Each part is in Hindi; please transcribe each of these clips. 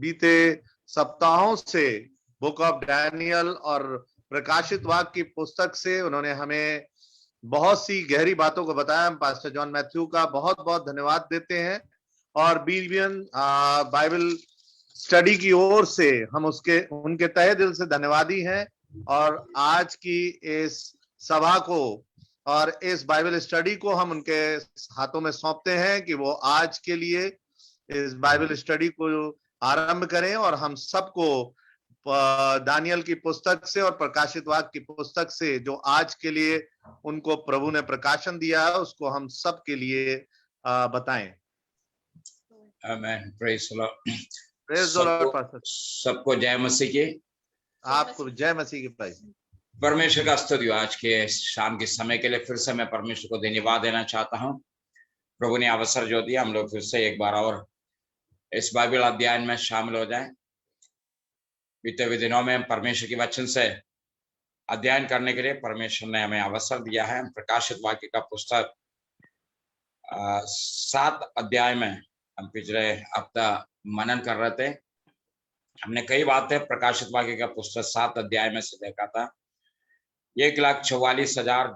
बीते सप्ताहों से बुक ऑफ डैनियल और प्रकाशित वाक्य की पुस्तक से उन्होंने हमें बहुत सी गहरी बातों को बताया। हम पास्टर जॉन मैथ्यू का बहुत बहुत धन्यवाद देते हैं और बीबियन बाइबल स्टडी की ओर से हम उनके तहे दिल से धन्यवादी हैं। और आज की इस सभा को और इस बाइबल स्टडी को हम उनके हाथों में सौंपते हैं कि वो आज के लिए इस बाइबल स्टडी को आरंभ करें और हम सबको दानियल की पुस्तक से और प्रकाशित वाक्य की पुस्तक से जो आज के लिए उनको प्रभु ने प्रकाशन दिया है उसको हम सब के लिए बताएं। Amen. Praise the lord. Praise the lord pastor. सबको जय मसीह की। आपको जय मसीह की भाई। परमेश्वर का स्तुति हो। आज के शाम के समय के लिए फिर से मैं परमेश्वर को धन्यवाद देना चाहता हूं। प्रभु ने अवसर जो दिया हम लोग फिर से एक बार और इस बाइबल अध्ययन में शामिल हो जाएं। बीते हुए दिनों में हम परमेश्वर के वचन से अध्ययन करने के लिए परमेश्वर ने हमें अवसर दिया है। प्रकाशित वाक्य का पुस्तक 7 अध्याय में हम पिछले हफ्ता मनन कर रहे थे। हमने कई बातें प्रकाशित वाक्य का पुस्तक 7 अध्याय में से देखा था। 1,44,000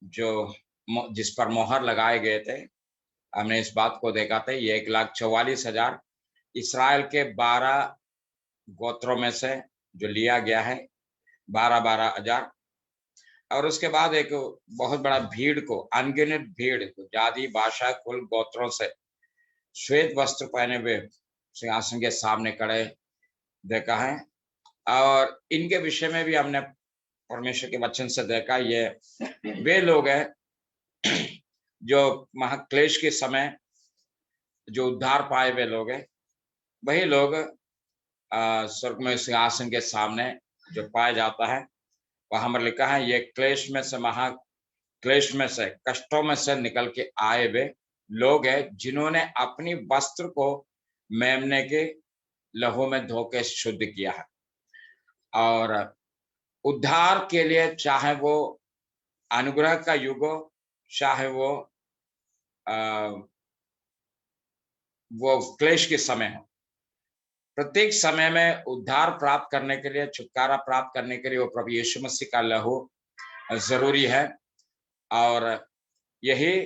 जो जिस पर मोहर लगाए गए थे, हमने इस बात को देखा था। ये 1,44,000 इस्राएल के 12 गोत्रों में से जो लिया गया है, 12 हजार। और उसके बाद एक बहुत बड़ा भीड़ को, अनगिनत भीड़ को, जाति भाषा कुल गोत्रों से श्वेत वस्त्र पहने हुए सिंहासन के सामने खड़े देखा है। और इनके विषय में भी हमने परमेश्वर के वचन से देखा। ये वे लोग हैं जो महाक्लेश के समय जो उद्धार पाए हुए लोग हैं। वही लोग स्वर्ग में सिंहासन के सामने जो पाया जाता है, वहां पर लिखा है ये क्लेश में से, महाक्लेश में से, कष्टों में से निकल के आए हुए लोग हैं जिन्होंने अपनी वस्त्र को मेमने के लहू में धो के शुद्ध किया है। और उद्धार के लिए, चाहे वो अनुग्रह का युग हो, चाहे वो क्लेश के समय हो, प्रत्येक समय में उद्धार प्राप्त करने के लिए, छुटकारा प्राप्त करने के लिए वो प्रभु यीशु मसीह का लहू जरूरी है। और यही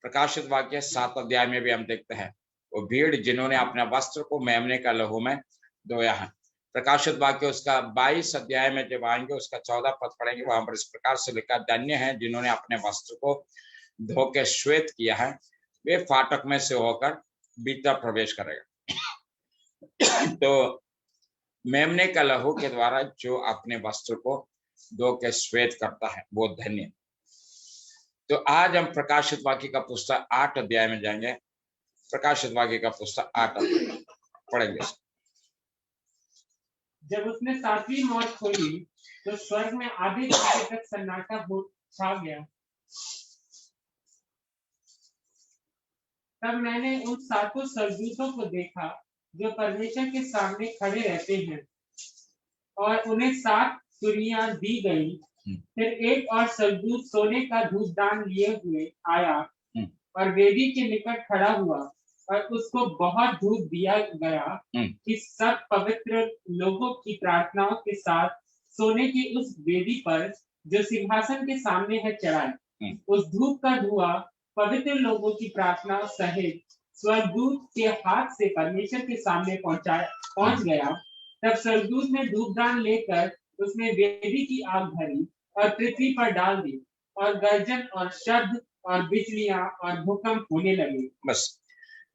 प्रकाशित वाक्य 7 अध्याय में भी हम देखते हैं, वो भीड़ जिन्होंने अपने वस्त्र को मेमने का लहू में धोया है। प्रकाशित वाक्य उसका 22 अध्याय में जब आएंगे, उसका 14 पद पढ़ेंगे, वहां पर इस प्रकार से लिखा, धन्य है जिन्होंने अपने वस्त्र को धो के श्वेत किया है, वे फाटक में से होकर भीतर प्रवेश करेगा। तो मेमने का लहू के द्वारा जो अपने वस्त्र को धो के श्वेत करता है वो धन्य। तो आज हम प्रकाशित वाक्य का पुस्तक 8 अध्याय में जाएंगे। प्रकाशित वाक्य का पुस्तक 8 अध्याय पढ़ेंगे। जब उसने 7वीं मौत खोली तो स्वर्ग में आधे घंटे तक सन्नाटा छा गया। तब मैंने उन 7 स्वर्गदूतों को देखा जो परमेश्वर के सामने खड़े रहते हैं, और उन्हें 7 तुरियां दी गई। फिर एक और स्वर्गदूत सोने का धूपदान लिए हुए आया और वेदी के निकट खड़ा हुआ, और उसको बहुत धूप दिया गया कि सब पवित्र लोगों की प्रार्थनाओं के साथ सोने की उस वेदी पर जो सिंहासन के सामने है चढ़ाए। उस धूप का धुआं पवित्र लोगों की प्रार्थना सहित स्वर्गदूत के हाथ से परमेश्वर के सामने पहुंच गया। तब स्वर्गदूत ने धूपदान लेकर उसमें वेदी की आग भरी और पृथ्वी पर डाल दी, और गर्जन और शब्द और बिजलियां और भूकंप होने लगे। बस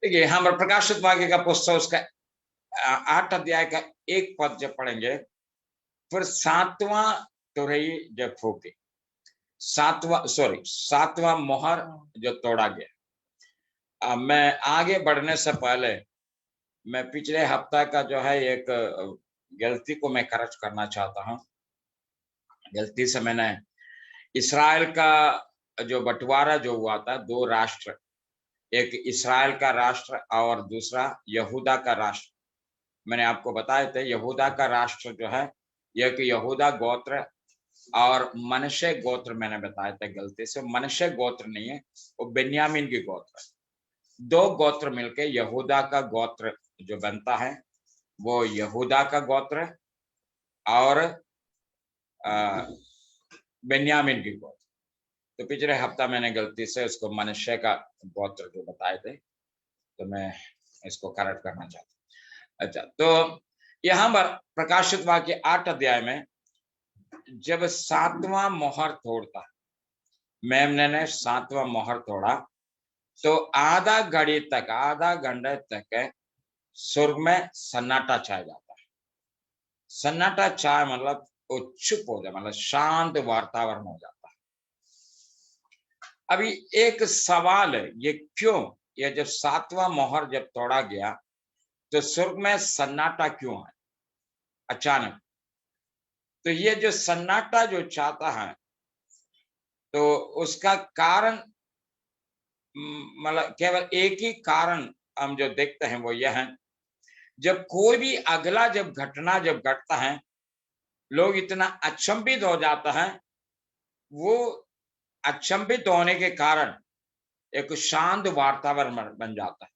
देखिए, यहाँ पर प्रकाशित वाक्य का पुस्तक उसका 8 अध्याय का 1 पद जब पढ़ेंगे, फिर 7वां तुरही जब फूकी, 7वां मोहर जो तोड़ा गया। मैं आगे बढ़ने से पहले मैं पिछले हफ्ता का जो है एक गलती को मैं करेक्ट करना चाहता हूं। गलती से मैंने इस्राएल का जो बंटवारा जो हुआ था, 2 राष्ट्र, एक इस्राएल का राष्ट्र और दूसरा यहूदा का राष्ट्र। मैंने आपको बताए थे यहूदा का राष्ट्र जो है, यह कि यहूदा गोत्र और मनश्शे गोत्र मैंने बताए थे गलती से। मनश्शे गोत्र नहीं है, वो बेन्यामीन की गोत्र है। 2 गोत्र मिलके यहूदा का गोत्र जो बनता है, वो यहूदा का गोत्र और बेन्यामीन की गोत्र। तो पिछले हफ्ता मैंने गलती से उसको मनश्शे का गोत्र जो बताए थे, तो मैं इसको करेक्ट करना चाहता हूँ। अच्छा, तो यहाँ पर प्रकाशित वाक्य 8 अध्याय में जब 7वां मोहर तोड़ता, मेमने ने 7वां मोहर तोड़ा, तो आधा घड़ी तक, आधा घंटे तक स्वर्ग में सन्नाटा छाया जाता है। सन्नाटा छाया मतलब वो चुप हो जाए, मतलब शांत वातावरण हो जाता है। अभी एक सवाल है, ये क्यों? ये जब 7वां मोहर जब तोड़ा गया तो स्वर्ग में सन्नाटा क्यों है अचानक? तो ये जो सन्नाटा जो चाहता है, तो उसका कारण, मतलब केवल एक ही कारण हम जो देखते हैं वो यह है, जब कोई भी अगला जब घटना जब घटता है, लोग इतना अचंभित हो जाता है, वो अचंभित होने के कारण एक शांत वातावरण बन जाता है।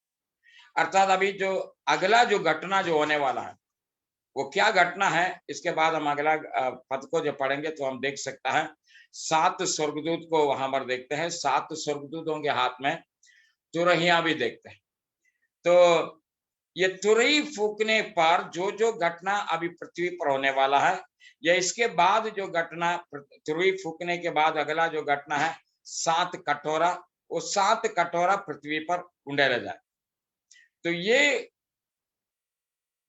अर्थात अभी जो अगला जो घटना जो होने वाला है, वो क्या घटना है, इसके बाद हम अगला पद को जब पढ़ेंगे तो हम देख सकता है 7 स्वर्गदूत को वहां पर देखते हैं। 7 स्वर्गदूतों के हाथ में तुरहियां भी देखते हैं। तो ये तुरही फूकने पर जो जो घटना अभी पृथ्वी पर होने वाला है, या इसके बाद जो घटना, तुरही फूकने के बाद अगला जो घटना है 7 कटोरा, वो 7 कटोरा पृथ्वी पर उंडेला जाए। तो ये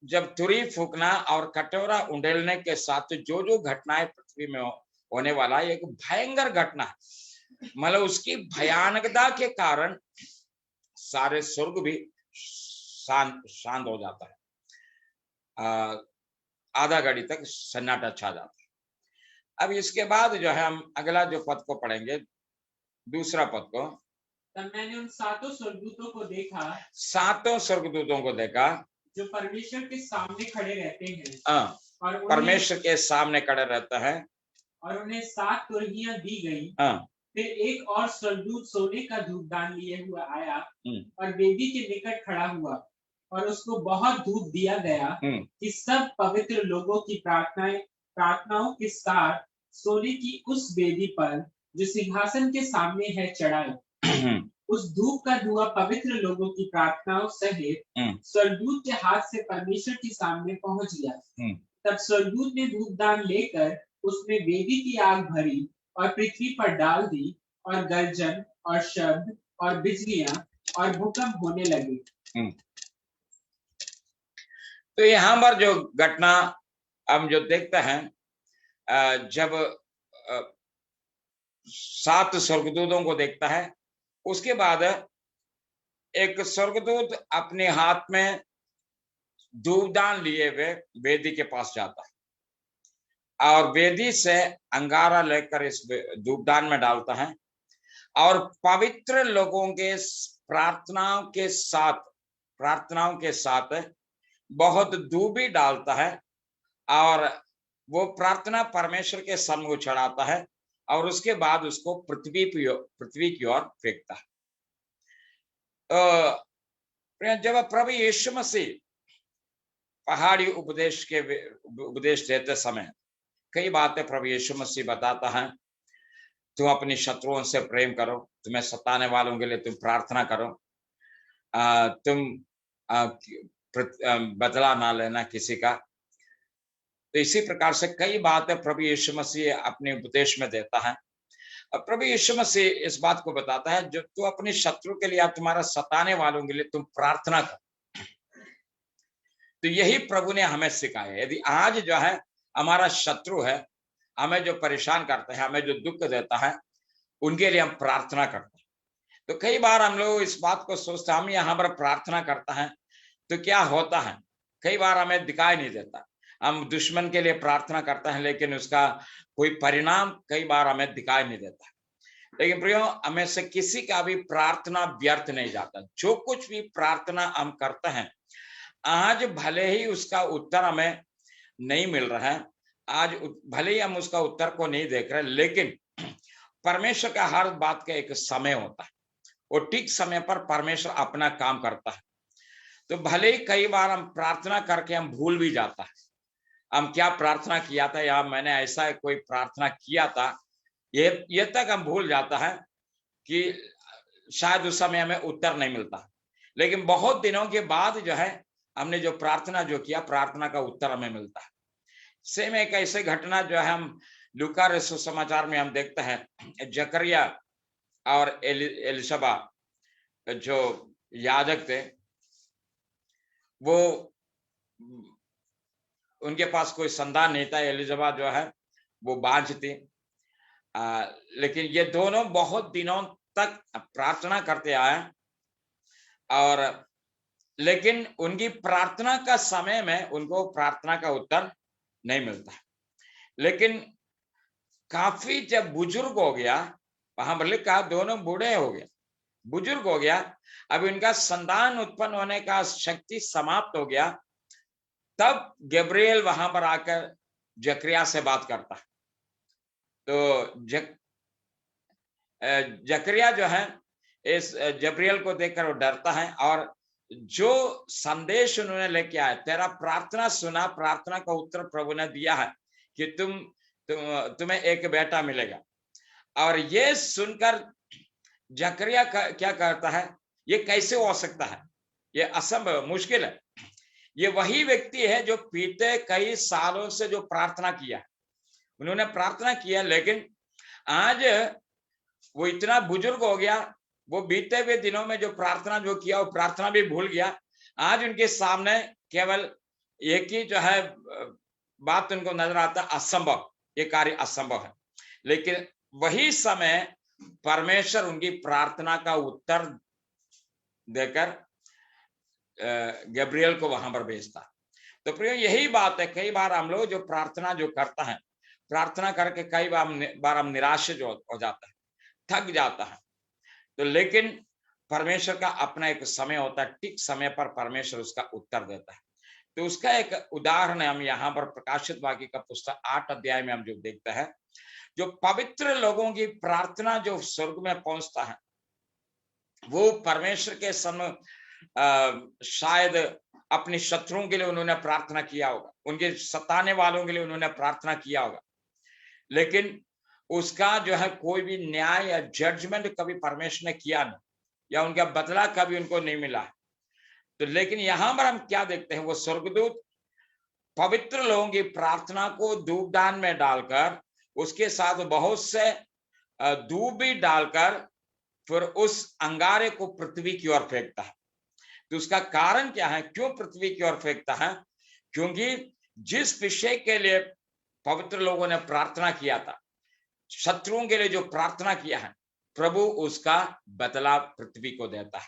जब तुरही फूकना और कटोरा उंडेलने के साथ जो जो घटनाएं पृथ्वी में होने वाला है, एक भयंकर घटना है। मतलब उसकी भयानकता के कारण सारे स्वर्ग भी शांत हो जाता है। आधा घड़ी तक सन्नाटा छा जाता है। अब इसके बाद जो है हम अगला जो पद को पढ़ेंगे, दूसरा पद को। तब मैंने उन 7 स्वर्गदूतों को देखा, 7 स्वर्गदूतों को देखा जो परमेश्वर के सामने खड़े रहते हैं, और परमेश्वर के सामने खड़े रहता है, और उन्हें 7 तुरहियां दी गई। फिर एक और स्वर्गदूत सोने का धूपदान लिए हुआ आया और वेदी के निकट खड़ा हुआ, और उसको बहुत धूप दिया गया कि सब पवित्र लोगों की प्रार्थनाओं के साथ सोने की उस वेदी पर जो सिंहासन के सामने है चढ़ाए। उस धूप का धुआं पवित्र लोगों की प्रार्थनाओं सहित स्वर्गदूत के हाथ से परमेश्वर के सामने पहुंच गया। तब स्वर्गदूत ने धूपदान लेकर उसमें वेदी की आग भरी और पृथ्वी पर डाल दी, और गर्जन और शब्द और बिजलियां और भूकंप होने लगे। तो यहाँ पर जो घटना हम जो देखते हैं, जब 7 स्वर्गदूतों को देखता है, उसके बाद एक स्वर्गदूत अपने हाथ में धूपदान लिए हुए वेदी के पास जाता है, और वेदी से अंगारा लेकर इस धूपदान में डालता है, और पवित्र लोगों के प्रार्थनाओं के साथ बहुत धूप भी डालता है, और वो प्रार्थना परमेश्वर के सम्मुख चढ़ाता है, और उसके बाद उसको पृथ्वी की ओर फेंकता है। जब प्रभु यीशु मसीह पहाड़ी उपदेश देते समय कई बातें प्रभु यीशु मसीह बताता है। तुम अपनी शत्रुओं से प्रेम करो, तुम्हें सताने वालों के लिए तुम प्रार्थना करो, तुम बदला ना लेना किसी का। तो इसी प्रकार से कई बातें प्रभु यीशु मसीह अपने उपदेश में देता है। प्रभु यीशु मसीह इस बात को बताता है, जो तू अपने शत्रु के लिए या तुम्हारा सताने वालों के लिए तुम प्रार्थना कर। तो यही प्रभु ने हमें सिखाया। यदि आज जो है हमारा शत्रु है, हमें जो परेशान करता है, हमें जो दुख देता है, उनके लिए हम प्रार्थना करते हैं। तो कई बार हम लोग इस बात को सोचते हैं, हम यहाँ पर प्रार्थना करते हैं तो क्या होता है, कई बार हमें दिखाई नहीं देता। हम दुश्मन के लिए प्रार्थना करते हैं, लेकिन उसका कोई परिणाम कई बार हमें दिखाई नहीं देता। लेकिन प्रियो, हमें से किसी का भी प्रार्थना व्यर्थ नहीं जाता। जो कुछ भी प्रार्थना हम करते हैं, आज भले ही उसका उत्तर हमें नहीं मिल रहा है, आज भले ही हम उसका उत्तर को नहीं देख रहे, लेकिन परमेश्वर का हर बात का एक समय होता है, और ठीक समय पर परमेश्वर अपना काम करता है। तो भले ही कई बार हम प्रार्थना करके हम भूल भी जाता है हम क्या प्रार्थना किया था या मैंने ऐसा कोई प्रार्थना किया था, ये तक हम भूल जाता है कि शायद उस समय हमें उत्तर नहीं मिलता। लेकिन बहुत दिनों के बाद जो है हमने जो प्रार्थना जो किया, प्रार्थना का उत्तर हमें मिलता है। सेम एक ऐसे घटना जो है हम लूका रसूल समाचार में हम देखते हैं, जकरिया और एलिशबा जो याजक थे, वो उनके पास कोई संतान नहीं था। एलिशबा जो है वो बांझ थी, लेकिन ये दोनों बहुत दिनों तक प्रार्थना करते आए, और लेकिन उनकी प्रार्थना का समय में उनको प्रार्थना का उत्तर नहीं मिलता। लेकिन काफी जब बुजुर्ग हो गया, वहां पर लिखा दोनों बूढ़े हो गए, बुजुर्ग हो गया, अब इनका संतान उत्पन्न होने का शक्ति समाप्त हो गया, तब गब्रिएल वहां पर आकर जकरिया से बात करता है। तो जकरिया जो है इस जब्रिएल को देखकर वो डरता है, और जो संदेश उन्होंने लेके आए, तेरा प्रार्थना सुना, प्रार्थना का उत्तर प्रभु ने दिया है कि तुम्हें एक बेटा मिलेगा। और ये सुनकर जकरिया क्या करता है, ये कैसे हो सकता है, ये असंभव, मुश्किल है। ये वही व्यक्ति है जो बीते कई सालों से जो प्रार्थना किया, उन्होंने प्रार्थना किया, लेकिन आज वो इतना बुजुर्ग हो गया, वो बीते हुए दिनों में जो प्रार्थना जो किया वो प्रार्थना भी भूल गया। आज उनके सामने केवल एक ही जो है बात उनको नजर आता, असंभव, ये कार्य असंभव है। लेकिन वही समय परमेश्वर उनकी प्रार्थना का उत्तर देकर गब्रिएल को वहां पर भेजता। तो प्रिय, यही बात है, कई बार हम लोग जो प्रार्थना जो करता है, प्रार्थना करके कई बार हम निराश जो हो जाता है, थक जाता है। तो लेकिन परमेश्वर का अपना एक समय होता है, ठीक समय पर परमेश्वर उसका उत्तर देता है। तो उसका एक उदाहरण हम यहाँ पर प्रकाशित वाक्य का पुस्तक 8 अध्याय में हम जो देखते हैं, जो पवित्र लोगों की प्रार्थना जो स्वर्ग में पहुंचता है, वो परमेश्वर के सामने शायद अपने शत्रुओं के लिए उन्होंने प्रार्थना किया होगा, उनके सताने वालों के लिए उन्होंने प्रार्थना किया होगा, लेकिन उसका जो है कोई भी न्याय या जजमेंट कभी परमेश्वर ने किया नहीं, या उनका बदला कभी उनको नहीं मिला। तो लेकिन यहां पर हम क्या देखते हैं, वो स्वर्गदूत पवित्र लोगों की प्रार्थना को धूपदान में डालकर, उसके साथ बहुत से धूप भी डालकर, फिर उस अंगारे को पृथ्वी की ओर फेंकता है। तो उसका कारण क्या है, क्यों पृथ्वी की ओर फेंकता है? क्योंकि जिस विषय के लिए पवित्र लोगों ने प्रार्थना किया था, शत्रुओं के लिए जो प्रार्थना किया है, प्रभु उसका बदला पृथ्वी को देता है।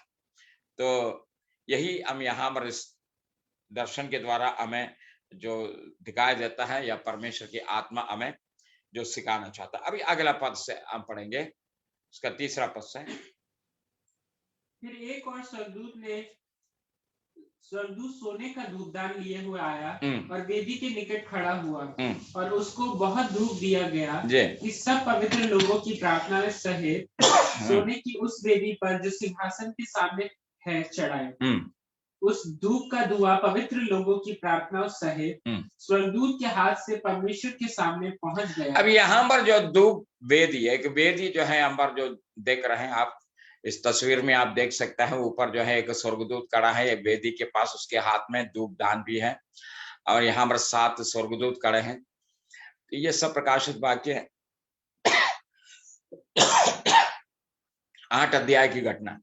तो यही हम यहाँ पर इस दर्शन के द्वारा हमें जो दिखाया देता है, या परमेश्वर की आत्मा हमें जो सिखाना चाहता है। अभी अगला पद से हम पढ़ेंगे, उसका 3रा पद से। फिर एक और स्वर्गदूत सोने का धूपदान लिए हुए आया और वेदी के निकट खड़ा हुआ, और उसको बहुत धूप दिया गया कि सब पवित्र लोगों की प्रार्थना सहित सोने की उस वेदी पर जो सिंहासन के सामने है चढ़ाए। उस धूप का धुआं पवित्र लोगों की प्रार्थना सहित स्वर्गदूत के हाथ से परमेश्वर के सामने पहुंच गया। अब यहाँ पर जो धूप वेदी है, एक वेदी जो है हम पर जो देख रहे हैं आप, इस तस्वीर में आप देख सकते हैं, ऊपर जो है एक स्वर्गदूत खड़ा है, एक वेदी के पास, उसके हाथ में धूपदान भी है, और यहाँ पर 7 स्वर्गदूत खड़े हैं। तो ये सब प्रकाशित वाक्य 8 अध्याय की घटना।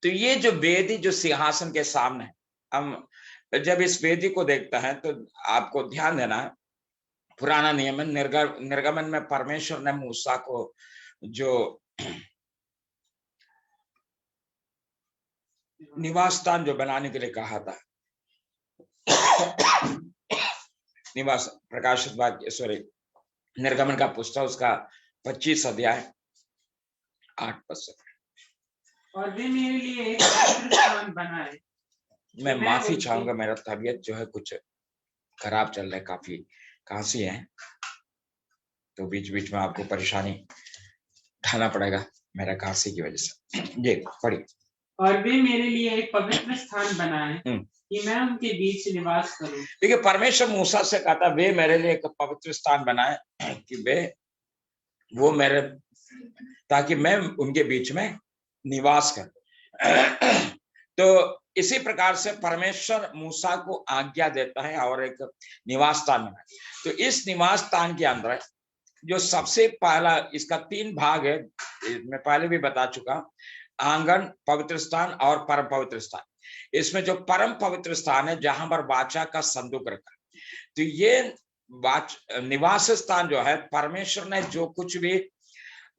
तो ये जो वेदी जो सिंहासन के सामने, हम जब इस वेदी को देखते हैं तो आपको ध्यान देना है, पुराना नियम में निर्गमन में परमेश्वर ने मूसा को जो निवास स्थान जो बनाने के लिए कहा था, निवास, प्रकाशित वाक्य निर्गमन का पुस्तक उसका 25 अध्याय 8 पद से। और वे मेरे लिए एक पवित्र स्थान बनाए। मैं माफी चाहूंगा, मेरा तबीयत जो है कुछ खराब चल रहा है, काफी खांसी है, तो बीच बीच में आपको परेशानी उठाना पड़ेगा मेरा खांसी की वजह से। ये पढ़िए। और वे मेरे लिए एक पवित्र स्थान बनाए कि मैं उनके बीच निवास करूं। देखिए, परमेश्वर मूसा से कहता वे मेरे लिए एक पवित्र स्थान बनाए कि वो मेरे, ताकि मैं उनके बीच में निवास करूं। तो इसी प्रकार से परमेश्वर मूसा को आज्ञा देता है और एक निवास स्थान बनाए। तो इस निवास स्थान के अंदर जो सबसे पहला, इसका 3 भाग है, मैं पहले भी बता चुका, आंगन, पवित्र स्थान और परम पवित्र स्थान। इसमें जो परम पवित्र स्थान है जहां पर वाचा का संदूक रखा है, तो ये निवास स्थान जो है, परमेश्वर ने जो कुछ भी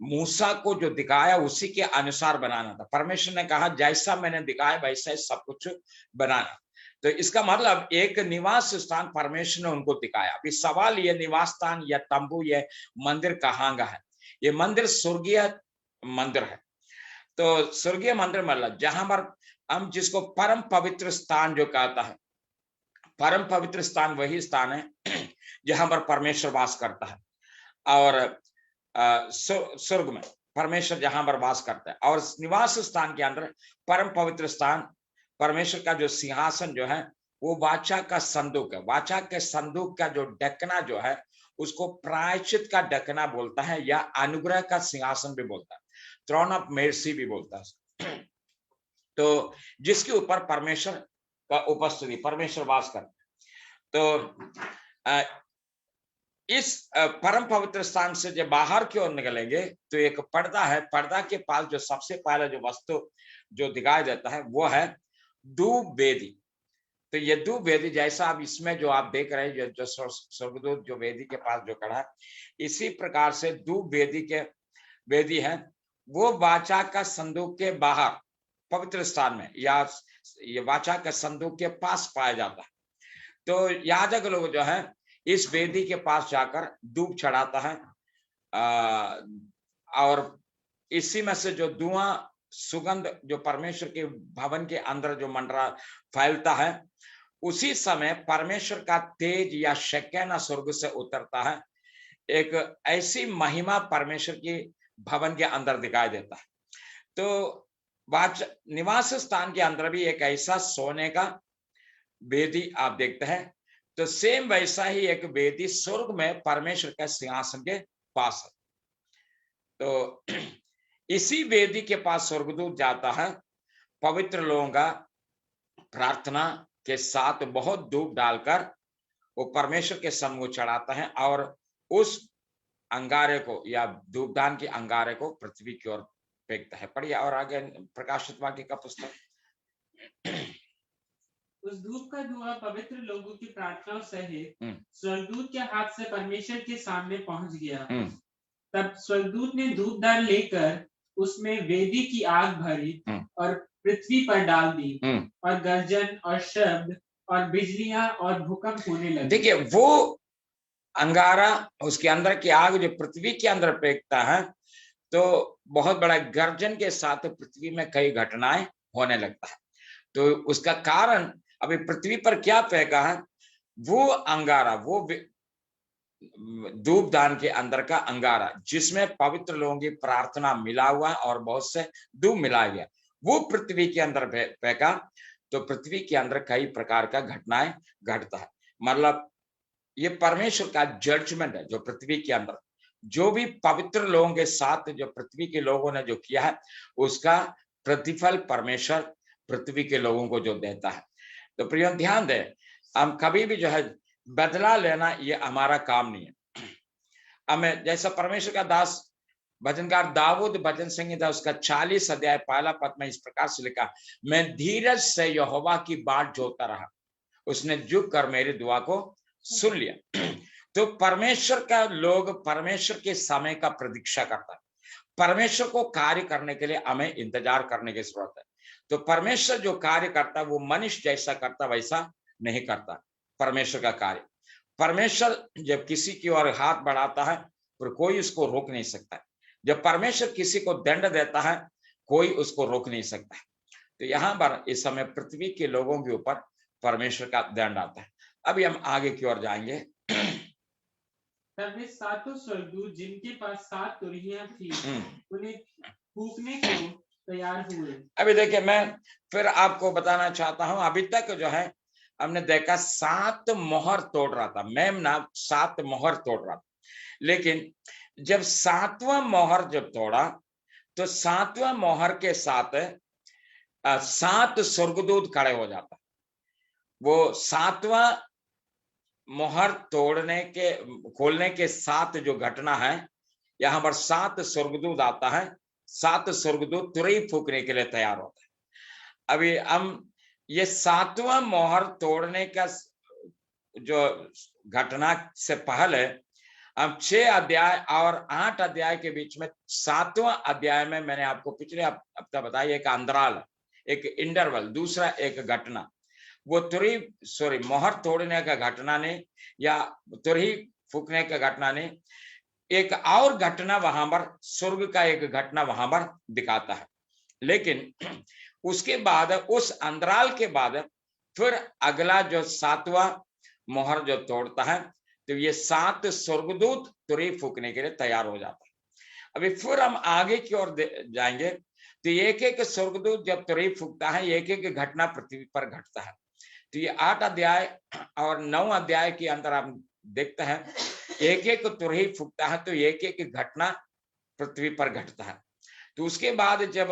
मूसा को जो दिखाया उसी के अनुसार बनाना था। परमेश्वर ने कहा जैसा मैंने दिखाया वैसा ही सब कुछ बनाना। तो इसका मतलब एक निवास स्थान परमेश्वर ने उनको दिखाया। अभी सवाल ये, निवास स्थान या तंबू, ये मंदिर कहाँ का है? ये मंदिर स्वर्गीय मंदिर है। तो स्वर्गीय मंदिर मतलब जहां पर हम जिसको परम पवित्र स्थान जो कहता है, परम पवित्र स्थान वही स्थान है जहां पर परमेश्वर वास करता है। और स्वर्ग में परमेश्वर जहां पर वास करता है, और निवास स्थान के अंदर परम पवित्र स्थान, परमेश्वर का जो सिंहासन जो है वो वाचा का संदूक है। वाचा के संदूक का जो ढकना जो है उसको प्रायश्चित का ढकना बोलता है, या अनुग्रह का सिंहासन भी बोलता है, थ्रोन ऑफ मेर्सी भी बोलता है। तो जिसके ऊपर परमेश्वर का उपस्थिति, परमेश्वर वास करता है। तो इस परम पवित्र स्थान से जब बाहर की ओर निकलेंगे तो एक पर्दा है। पर्दा के पास जो सबसे पहला जो वस्तु जो दिखाई देता है वो है धूप वेदी। तो ये धूप वेदी, जैसा आप इसमें जो आप देख रहे हैं, जो स्वर्गदूत जो वेदी के पास जो खड़ा है, इसी प्रकार से धूप वेदी है, वो वाचा का संदूक के बाहर पवित्र स्थान में, या ये वाचा का संदूक के पास पाया जाता है। तो याजक लोग जो है इस वेदी के पास जाकर धूप चढ़ाता है, और इसी में से जो धुआं, सुगंध जो परमेश्वर के भवन के अंदर जो मंडरा फैलता है, उसी समय परमेश्वर का तेज या शेकेना स्वर्ग से उतरता है। एक ऐसी महिमा परमेश्वर की भवन के अंदर दिखाई देता है। तो निवास स्थान के अंदर भी एक ऐसा सोने का वेदी आप देखते हैं। तो सेम वैसा ही एक वेदी स्वर्ग में परमेश्वर के सिंहासन के पास है। तो इसी वेदी के पास स्वर्गदूत जाता है, पवित्र लोगों का प्रार्थना के साथ बहुत धूप डालकर वो परमेश्वर के सम्मुख चढ़ाता है, और उस अंगारे को या धूपदान के अंगारे को पृथ्वी की ओर फेंकता है। पढ़िए और आगे प्रकाशित वाक्य का पुस्तक। उस धूप का धुआं पवित्र लोगों की प्रार्थनाओं सहित स्वर्गदूत के हाथ से परमेश्वर के सामने पहुंच गया। तब स्वर्गदूत ने धूपदान लेकर उसमें वेदी की आग भरी और पृथ्वी पर डाल दी, और गर्जन और शब्द और बिजलियां और भूकंप होने लगे। देखिए, वो अंगारा, उसके अंदर की आग जो पृथ्वी के अंदर फेंकता है, तो बहुत बड़ा गर्जन के साथ पृथ्वी में कई घटनाएं होने लगता है। तो उसका कारण अभी पृथ्वी पर क्या फेंका है, वो अंगारा, वो धूपदान के अंदर का अंगारा जिसमें पवित्र लोगों की प्रार्थना मिला हुआ और बहुत से धूप मिलाया गया, वो पृथ्वी के अंदर फेंका। तो पृथ्वी के अंदर कई प्रकार का घटनाएं घटता है। मतलब ये परमेश्वर का जजमेंट है, जो पृथ्वी के अंदर जो भी पवित्र लोगों के साथ जो पृथ्वी के लोगों ने जो किया है, उसका प्रतिफल परमेश्वर पृथ्वी के लोगों को जो देता है। तो प्रिय ध्यान दें, हम कभी भी जो है बदला लेना ये हमारा काम नहीं है। हमें जैसा परमेश्वर का दास भजनकार दाऊद भजन संहिता उसका 40 अध्याय पहला पद में इस प्रकार से लिखा, मैं धीरज से यहोवा की बाट जोता रहा, उसने झुक कर मेरी दुआ को सुन लिया। तो परमेश्वर का लोग परमेश्वर के समय का प्रतीक्षा करता है। परमेश्वर को कार्य करने के लिए हमें इंतजार करने की जरूरत है। तो परमेश्वर जो कार्य करता है वो मनुष्य जैसा करता वैसा नहीं करता। परमेश्वर का कार्य, परमेश्वर जब किसी की ओर हाथ बढ़ाता है तो कोई उसको रोक नहीं सकता है। जब परमेश्वर किसी को दंड देता है कोई उसको रोक नहीं सकता है। तो यहाँ पर इस समय पृथ्वी के लोगों के ऊपर परमेश्वर का दंड आता है। अभी हम आगे की ओर जाएंगे। तब वे सातों स्वर्गदूत जिनके पास 7 तुरहियां थी, उन्हें फूंकने को तैयार हुए। अभी देखिए, मैं फिर आपको बताना चाहता हूं, अभी तक जो है हमने देखा 7 मोहर तोड़ रहा था, मेमना 7 मोहर तोड़ रहा था, लेकिन जब 7वां मोहर जब तोड़ा तो 7वां मोहर के साथ 7 स्वर्गदूत खड़े हो जाता। वो 7वां मोहर तोड़ने के खोलने के साथ जो घटना है, यहां पर 7 स्वर्गदूत आता है, 7 स्वर्गदूत तुरही फूकने के लिए तैयार होता है। अभी हम ये 7वां मोहर तोड़ने का जो घटना से पहले हम 6 अध्याय और 8 अध्याय के बीच में 7वां अध्याय में मैंने आपको पिछले हफ्ता बताया, एक अंतराल, एक इंटरवल, दूसरा एक घटना, वो मोहर तोड़ने का घटना ने या तुरही फूकने का घटना ने, एक और घटना वहां पर स्वर्ग का एक घटना वहां पर दिखाता है। लेकिन उसके बाद, उस अंतराल के बाद फिर अगला जो 7वां मोहर जो तोड़ता है, तो ये 7 स्वर्गदूत तुरही फूकने के लिए तैयार हो जाता है। अभी फिर हम आगे की ओर जाएंगे, तो एक एक स्वर्गदूत जब तुरही फूकता है, एक एक घटना पृथ्वी पर घटता है। तो ये 8 अध्याय और 9 अध्याय के अंदर हम देखते हैं, एक एक तुरही फूकता है तो एक एक घटना पृथ्वी पर घटता है। तो उसके बाद जब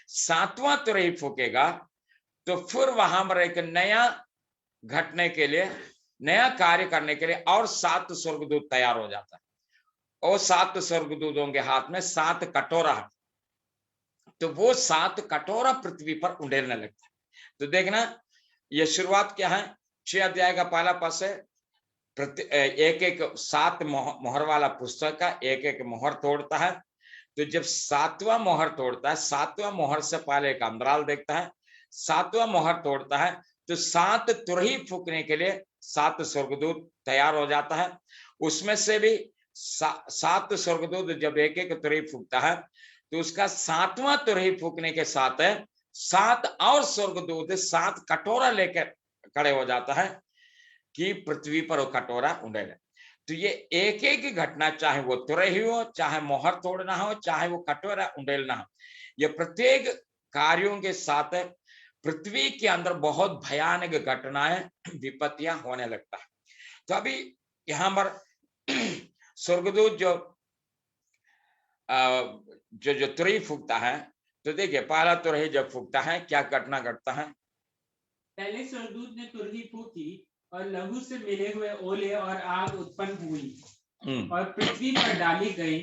7वां तुरही फूकेगा, तो फिर वहां पर एक नया घटने के लिए, नया कार्य करने के लिए और 7 स्वर्गदूत तैयार हो जाता है, और 7 स्वर्गदूतों के हाथ में 7 कटोरा, तो वो 7 कटोरा पृथ्वी पर उंडेलने लगता है। तो देखना, ये शुरुआत क्या है, 6 अध्याय का पहला पद से एक एक 7 मोहर वाला पुस्तक का एक एक मोहर तोड़ता है। तो जब 7वां मोहर तोड़ता है, 7वां मोहर से पहले एक अंतराल देखता है, 7वां मोहर तोड़ता है तो 7 तुरही फूकने के लिए 7 स्वर्गदूत तैयार हो जाता है। उसमें से भी 7 स्वर्गदूत जब एक एक तुरही फूकता है, तो उसका 7वां तुरही फूकने के साथ 7 और स्वर्गदूत 7 कटोरा लेकर खड़े हो जाता है कि पृथ्वी पर वो कटोरा उंडेले। तो ये एक एक घटना, चाहे वो तुरही हो, चाहे मोहर तोड़ना हो, चाहे वो कटोरा उंडेलना हो, ये प्रत्येक कार्यों के साथ पृथ्वी के अंदर बहुत भयानक घटनाएं, विपत्तियां होने लगता है। तो अभी यहां पर स्वर्गदूत जो तुरही फूकता है, तो देखिए पहला तुरही जब फूकता है क्या घटना घटता है। पहले स्वर्गदूत ने तुरही फूकी और लहू से मिले हुए ओले और आग उत्पन्न हुई और पृथ्वी पर डाली गई,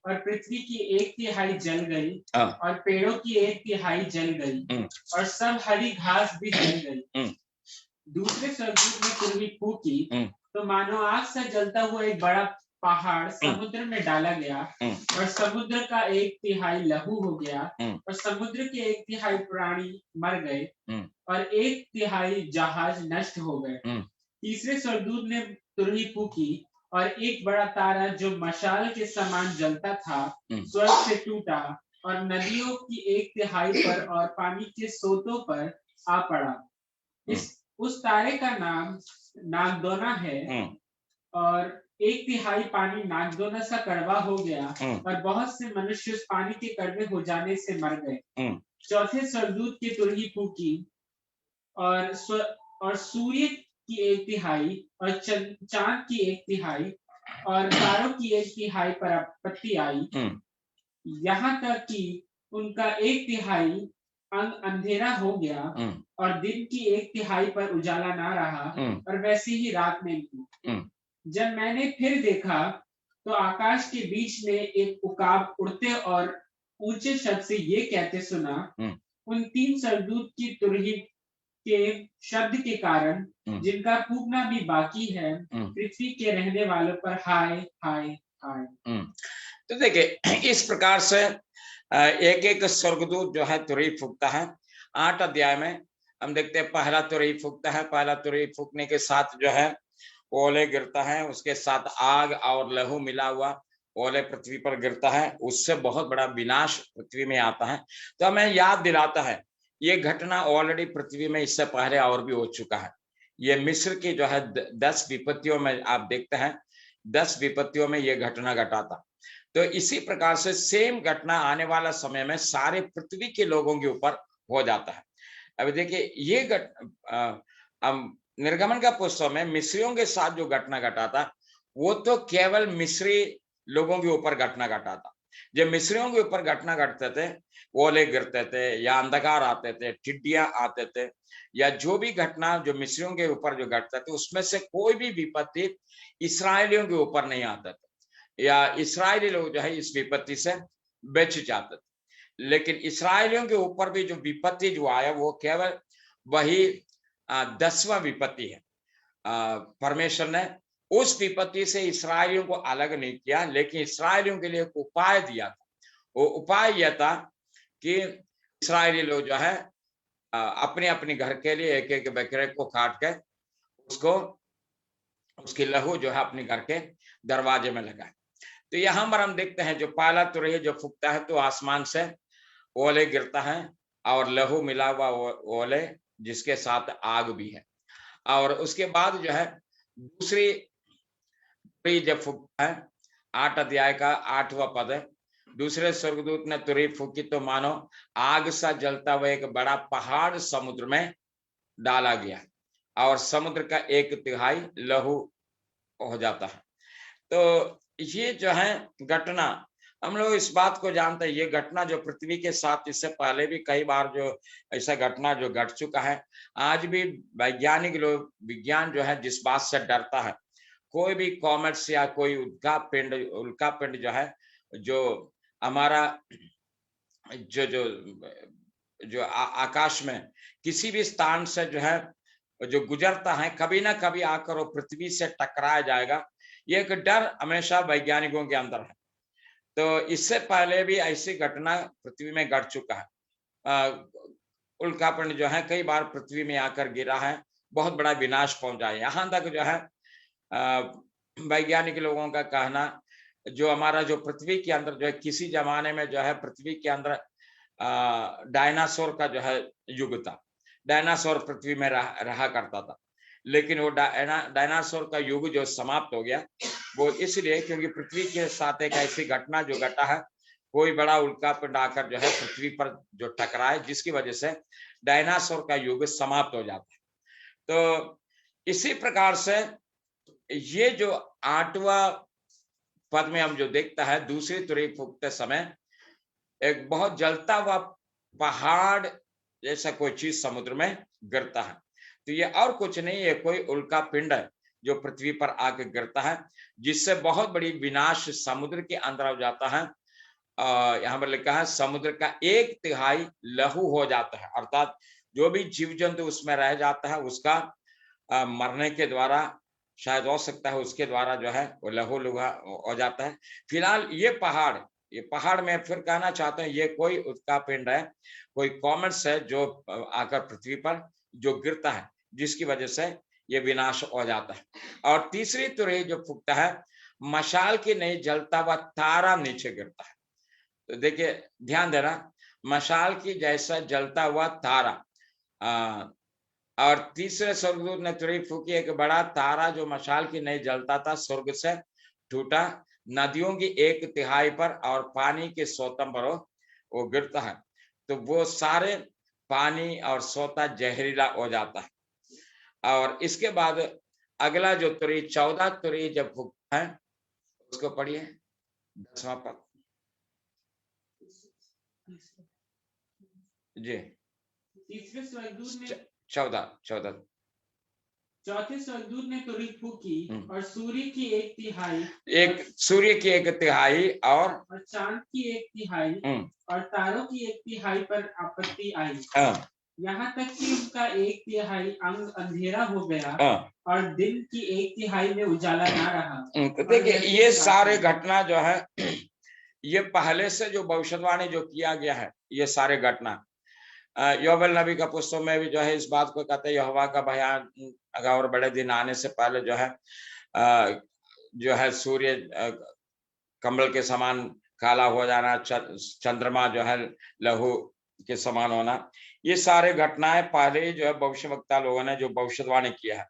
और पृथ्वी की 1/3 जल गई और पेड़ों की 1/3 जल गई और सब हरी घास भी जल गई। दूसरे स्वर्गदूत ने तुरही फूकी तो मानो आग से जलता हुआ एक बड़ा पहाड़ समुद्र में डाला गया, और समुद्र का 1/3 लहू हो गया, और समुद्र के 1/3 प्राणी मर गए, और 1/3 जहाज नष्ट हो गए। तीसरे स्वर्गदूत ने तुरही फूकी और एक बड़ा तारा जो मशाल के समान जलता था स्वर्ग से टूटा और नदियों की 1/3 पर और पानी के सोतों पर आ पड़ा। उस तारे का नाम नागदोना है, और 1/3 पानी नागदोना सा कड़वा हो गया, और बहुत से मनुष्य उस पानी के कड़वे हो जाने से मर गए। चौथे स्वर्गदूत की तुरही फूकी और सूर्य की 1/3 और चांद की 1/3 और तारों की 1/3 पर आपत्ति आई, यहाँ तक कि उनका 1/3 अंधेरा हो गया और दिन की 1/3 पर उजाला ना रहा, और वैसे ही रात में भी। जब मैंने फिर देखा तो आकाश के बीच में एक उकाब उड़ते और ऊंचे शब्द से ये कहते सुना, उन 3 स्वर्गदूत की तुरही के शब्द के कारण जिनका फूकना भी बाकी है, पृथ्वी के रहने वालों पर हाय हाय हाय। तो देखिए इस प्रकार से एक एक स्वर्गदूत जो है तुरही फूकता है। 8 अध्याय में हम देखते हैं पहला तुरही फूकता है, पहला तुरही फूकने के साथ जो है ओले गिरता है, उसके साथ आग और लहू मिला हुआ ओले पृथ्वी पर गिरता है, उससे बहुत बड़ा विनाश पृथ्वी में आता है। तो हमें याद दिलाता है ये घटना ऑलरेडी पृथ्वी में इससे पहले और भी हो चुका है। ये मिस्र की जो है 10 विपत्तियों में आप देखते हैं, 10 विपत्तियों में ये घटना घटा था। तो इसी प्रकार से सेम घटना आने वाला समय में सारे पृथ्वी के लोगों के ऊपर हो जाता है। अभी देखिए ये निर्गमन का पुस्तक में मिस्रियों के साथ जो घटना घटा था वो तो केवल मिस्री लोगों के ऊपर घटना घटा था। जब मिस्रियों के ऊपर घटना घटते थे, ओले गिरते थे या अंधकार आते थे, टिड्डियां आते थे, या जो भी घटना जो मिस्रियों के ऊपर जो घटते थे, उसमें से कोई भी विपत्ति इसराइलियों के ऊपर नहीं आते थे, या इसराइली लोग जो है इस विपत्ति से बच जाते थे। लेकिन इसराइलियों के ऊपर भी जो विपत्ति जो आया वो केवल वही 10वां विपत्ति है। परमेश्वर ने उस विपत्ति से इसराइलियों को अलग नहीं किया, लेकिन इसराइलियों के लिए एक उपाय दिया था। वो उपाय यह था कि इसराइली लोग जो है अपने अपने घर के लिए एक एक बकरे को काट के उसको उसकी लहू जो है अपने घर के दरवाजे में लगाए। तो यहाँ पर हम देखते हैं जो पहला तुरही जो फूकता है तो आसमान से ओले गिरता है और लहू मिला हुआ ओले जिसके साथ आग भी है। और उसके बाद जो है दूसरी तुरही जब फूकता है 8 अध्याय का 8वां पद है, दूसरे स्वर्गदूत ने तुरही फूकी तो मानो आग सा जलता हुआ एक बड़ा पहाड़ समुद्र में डाला गया और समुद्र का 1/3 लहू हो जाता है। तो ये जो है घटना हम लोग इस बात को जानते हैं, ये घटना जो पृथ्वी के साथ इससे पहले भी कई बार जो ऐसा घटना जो घट चुका है। आज भी वैज्ञानिक लोग, विज्ञान जो है जिस बात से डरता है, कोई भी कॉमेट्स या कोई उल्का पिंड जो है जो हमारा जो आकाश में किसी भी स्थान से जो है जो गुजरता है, कभी ना कभी आकर वो पृथ्वी से टकराया जाएगा, ये एक डर हमेशा वैज्ञानिकों के अंदर है। तो इससे पहले भी ऐसी घटना पृथ्वी में घट चुका है। उल्कापिंड जो है कई बार पृथ्वी में आकर गिरा है, बहुत बड़ा विनाश पहुंचा है। यहाँ तक जो है वैज्ञानिक लोगों का कहना, जो हमारा जो पृथ्वी के अंदर जो है किसी जमाने में जो है पृथ्वी के अंदर डायनासोर का जो है युग था। डायनासोर पृथ्वी में रहा करता था, लेकिन वो डायनासोर का युग जो समाप्त हो गया वो इसलिए क्योंकि पृथ्वी के साथ एक ऐसी घटना जो घटा है, कोई बड़ा उल्कापिंड आकर जो है पृथ्वी पर जो टकराए, जिसकी वजह से डायनासोर का युग समाप्त हो जाता है। तो इसी प्रकार से ये जो 8वां पद में हम जो देखता है, दूसरी तुरही फूकते समय एक बहुत जलता हुआ पहाड़ जैसा कोई चीज समुद्र में गिरता है। तो ये और कुछ नहीं है, कोई उल्का पिंड है जो पृथ्वी पर आके गिरता है, जिससे बहुत बड़ी विनाश समुद्र के अंदर हो जाता है। यहाँ पर लिखा है समुद्र का 1/3 लहू हो जाता है, अर्थात जो भी जीव जंतु उसमें रह जाता है उसका मरने के द्वारा, शायद हो सकता है उसके द्वारा जो है वो लहू लुहा हो जाता है। फिलहाल ये पहाड़ में फिर कहना चाहते हैं ये कोई उल्का पिंड है, कोई कॉमेट्स है जो आकर पृथ्वी पर जो गिरता है, जिसकी वजह से ये विनाश हो जाता है। और तीसरी तुरही जो फूकता है, मशाल की नहीं जलता हुआ तारा नीचे गिरता है। तो देखिए ध्यान देना, मशाल की जैसा जलता हुआ तारा। और तीसरे स्वर्गदूत ने तुरही फूकी, एक बड़ा तारा जो मशाल की नहीं जलता था स्वर्ग से टूटा, नदियों की 1/3 पर और पानी के सोतम पर वो गिरता है। तो वो सारे पानी और सोता जहरीला हो जाता है। और इसके बाद अगला जो तुरही 14 तुरही जब फूकता है, उसको पढ़िए 10वां पद जी। तीसरे स्वर्गदूत ने 14 चौथे स्वर्गदूत ने तुरही फूकी और सूर्य की 1/3 सूर्य की 1/3 और चांद की 1/3 और तारों की 1/3 पर आपत्ति आई, यहाँ तक कि उनका 1/3 अंग अंधेरा हो गया और दिन की 1/3 में उजाला ना रहा। तो देखिए ये सारे घटना जो है ये पहले से जो भविष्यवाणी जो किया गया है, ये सारे घटना योवेल नबी का पुस्तक में भी जो है इस बात को कहते हैं यहोवा का भयानक और बड़े दिन आने से पहले जो है सूर्य कमल के समान काला हो जाना, चंद्रमा जो है लहू के समान होना, ये सारे घटनाएं पहले ही जो है भविष्यवक्ता लोगों ने जो भविष्यवाणी किया है।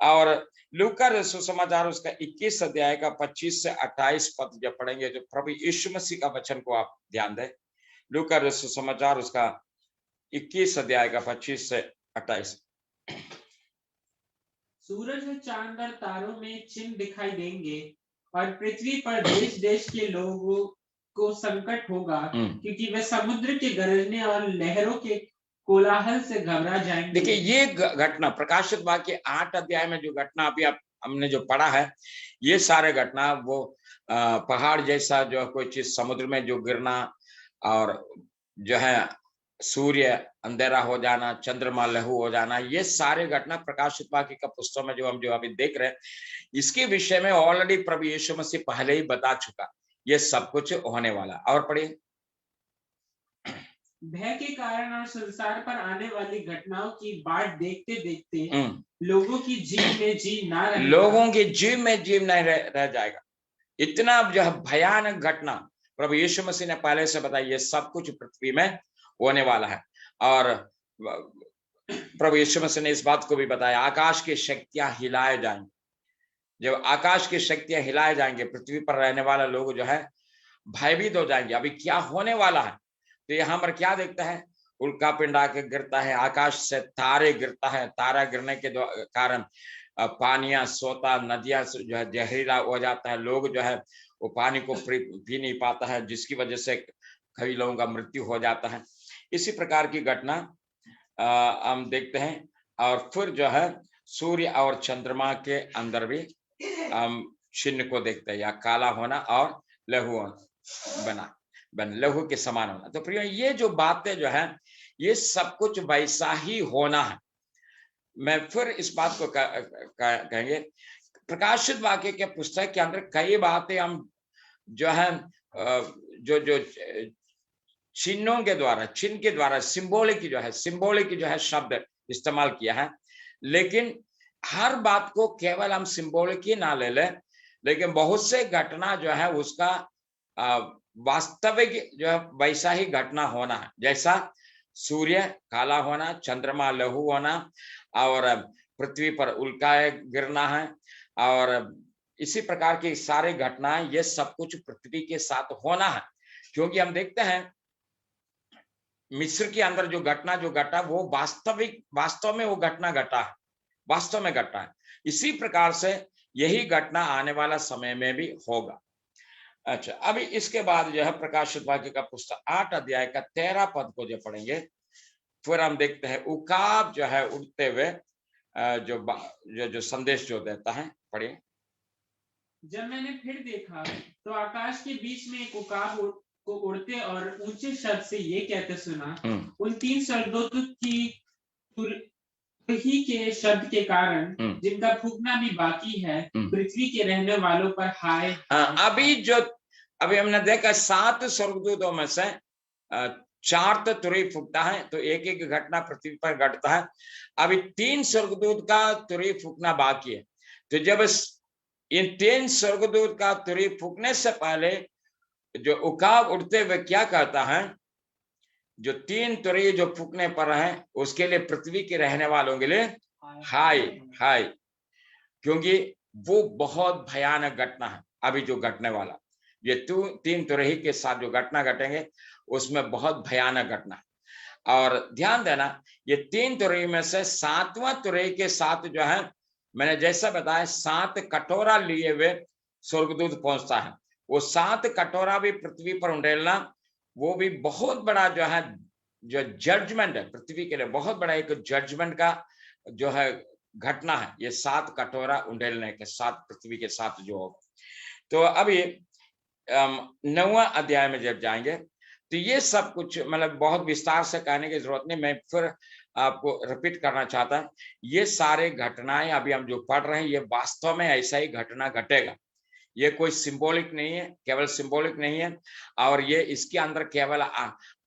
और लूका सुसमाचार उसका 21 अध्याय का 25 से 28 पद जब पढ़ेंगे, जो प्रभु यीशु मसीह का वचन को आप ध्यान दें। लूका सुसमाचार उसका 21 अध्याय का 25 से 28। सूरज और चांद और तारों में चिन्ह दिखाई देंगे और पृथ्वी पर देश देश के लोगों को संकट होगा, क्योंकि वे समुद्र के गरजने और लहरों के कोलाहल से घबरा जाएंगे। देखिए, ये घटना प्रकाशित वाक्य 8 अध्याय में जो घटना अभी हमने जो पढ़ा है, ये सारे घटना वो पहाड़ जैसा जो कोई चीज समुद्र में जो गिरना, और जो है सूर्य अंधेरा हो जाना, चंद्रमा लहू हो जाना, ये सारे घटना प्रकाशित वाक्य का पुस्तक में जो हम जो अभी देख रहे हैं, इसके विषय में ऑलरेडी प्रभु यीशु मसीह पहले ही बता चुका, ये सब कुछ होने वाला। और पढ़िए। भय के कारण और संसार पर आने वाली घटनाओं की बाट देखते देखते लोगों की जीव में जीव ना रहेगा। लोगों की जीव में जीव नहीं रह जाएगा। इतना जो है भयानक घटना प्रभु यीशु मसीह ने पहले से बताया, ये सब कुछ पृथ्वी में होने वाला है। और प्रभु यीशु मसीह ने इस बात को भी बताया, आकाश की शक्तियां हिलाए जाएंगे। जब आकाश की शक्तियां हिलाए जाएंगे, पृथ्वी पर रहने वाले लोग जो है भयभीत हो जाएंगे। अभी क्या होने वाला है, तो यहाँ पर क्या देखता है, उल्का पिंड आके गिरता है, आकाश से तारे गिरता है, तारा गिरने के कारण पानियां, सोता, नदियां जो है जहरीला हो जाता है, लोग जो है वो पानी को पी नहीं पाता है, जिसकी वजह से कई लोगों का मृत्यु हो जाता है। इसी प्रकार की घटना हम देखते हैं। और फिर जो है सूर्य और चंद्रमा के अंदर भी हम चिन्ह को देखते हैं, या काला होना और लहू बन लहू के समान होना। तो प्रिय, ये जो बातें जो है, ये सब कुछ वैसा ही होना है। मैं फिर इस बात को कहेंगे, प्रकाशित वाक्य के पुस्तक के अंदर कई बातें हम जो है जो चिन्हों के द्वारा, चिन्ह के द्वारा सिंबॉलिक जो है शब्द इस्तेमाल किया है। लेकिन हर बात को केवल हम सिंबॉलिक ही ना ले लें, लेकिन बहुत से घटना जो है उसका वास्तविक जो है वैसा ही घटना होना है। जैसा सूर्य काला होना, चंद्रमा लहू होना, और पृथ्वी पर उल्काएं गिरना है, और इसी प्रकार की सारी घटनाएं, ये सब कुछ पृथ्वी के साथ होना है। क्योंकि हम देखते हैं मिस्र के अंदर जो घटा वो वास्तव में वो घटना घटा है, वास्तव में घटा है। इसी प्रकार से यही घटना आने वाला समय में भी होगा। अच्छा, अभी इसके बाद जो है प्रकाशित वाक्य का पुस्तक 8 अध्याय का 13 पद को जो पढ़ेंगे, फिर हम देखते हैं उकाब जो है उड़ते हुए जो संदेश जो देता है। पढ़िए। जब मैंने फिर देखा तो आकाश के बीच में एक उकाब को उड़ते और ऊंचे शब्द से ये कहते सुना, उन 3 स्वर्गदूतों की तुरही के शब्द के कारण जिनका फूंकना भी बाकी है, पृथ्वी के रहने वालों पर हाय। अभी हमने देखा 7 स्वर्गदूतों में से 4 तो तुरही फूकता है, तो एक एक घटना पृथ्वी पर घटता है। अभी 3 स्वर्गदूत का तुरही फूकना बाकी है। तो जब इन 3 स्वर्गदूत का तुरही फूकने से पहले जो उकाब उड़ते हुए क्या कहता है, जो 3 तुरही जो फूकने पर है उसके लिए पृथ्वी के रहने वालों के लिए हाय हाय, क्योंकि वो बहुत भयानक घटना है। अभी जो घटने वाला ये 3 तुरही के साथ जो घटना घटेंगे उसमें बहुत भयानक घटना है। और ध्यान देना, ये 3 तुरही में से 7वां तुरही के साथ जो है, मैंने जैसा बताया 7 कटोरा लिए हुए स्वर्गदूत पहुंचता है। वो 7 कटोरा भी पृथ्वी पर उंडेलना, वो भी बहुत बड़ा जो है जो जजमेंट है पृथ्वी के लिए, बहुत बड़ा एक जजमेंट का जो है घटना है। ये 7 कटोरा उंडेलने के साथ पृथ्वी के साथ जो होगा। तो अभी 9वां अध्याय में जब जाएंगे तो ये सब कुछ मतलब बहुत विस्तार से कहने की जरूरत नहीं, मैं फिर आपको रिपीट करना चाहता हूं। ये सारे घटनाएं अभी हम जो पढ़ रहे हैं, ये वास्तव में ऐसा ही घटना घटेगा। ये कोई सिंबॉलिक नहीं है, केवल सिंबॉलिक नहीं है, और ये इसके अंदर केवल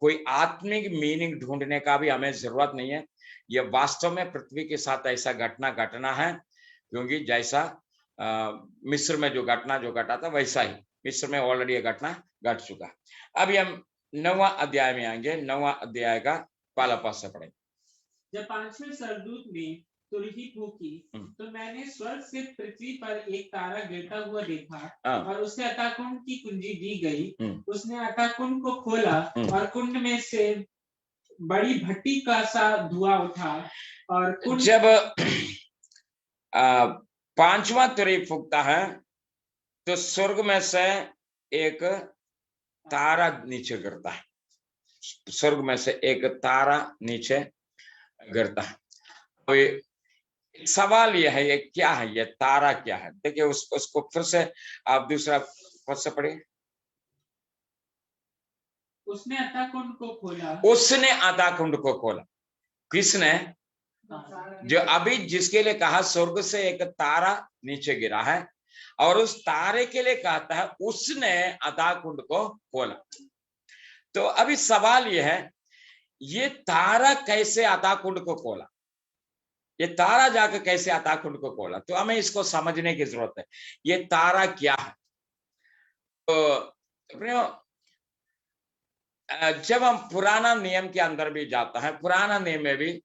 कोई आत्मिक मीनिंग ढूंढने का भी हमें जरूरत नहीं है। ये वास्तव में पृथ्वी के साथ ऐसा घटना है, क्योंकि जैसा मिस्र में जो घटा था वैसा ही मिस्र में ऑलरेडी ये घटना घट चुका है। अभी हम 9वां अध्याय में आएंगे। 9वां अध्याय का पहला पद से पढ़ेंगे। जब 5वें स्वर्गदूत ने तुरही फूकी, तो मैंने स्वर्ग से पृथ्वी पर एक तारा गिरता हुआ देखा हाँ। और उसे अताकुंड की कुंजी दी गई। उसने अताकुंड को खोला और कुंड में से बड़ी भट्टी का सा धुआं उठा और कुंड जब पांचवा तुरही फूकता है तो स्वर्ग में से एक तारा नीचे गिरता है। स्वर्ग में से एक तारा नीचे गिरता है। तो सवाल यह है, ये क्या है, ये तारा क्या है? देखिए उसको फिर से आप दूसरा पद से पढ़िए। उसने अताकुंड को खोला। उसने अताकुंड को खोला। किसने? जो अभी जिसके लिए कहा स्वर्ग से एक तारा नीचे गिरा है, और उस तारे के लिए कहता है उसने अताकुंड को खोला। तो अभी सवाल यह है, ये तारा कैसे अताकुंड को खोला? ये तारा जाकर कैसे अताकुंड को खोला? तो हमें इसको समझने की जरूरत है। ये तारा क्या है? तो जब हम पुराना नियम के अंदर भी जाता है, पुराना नियम में भी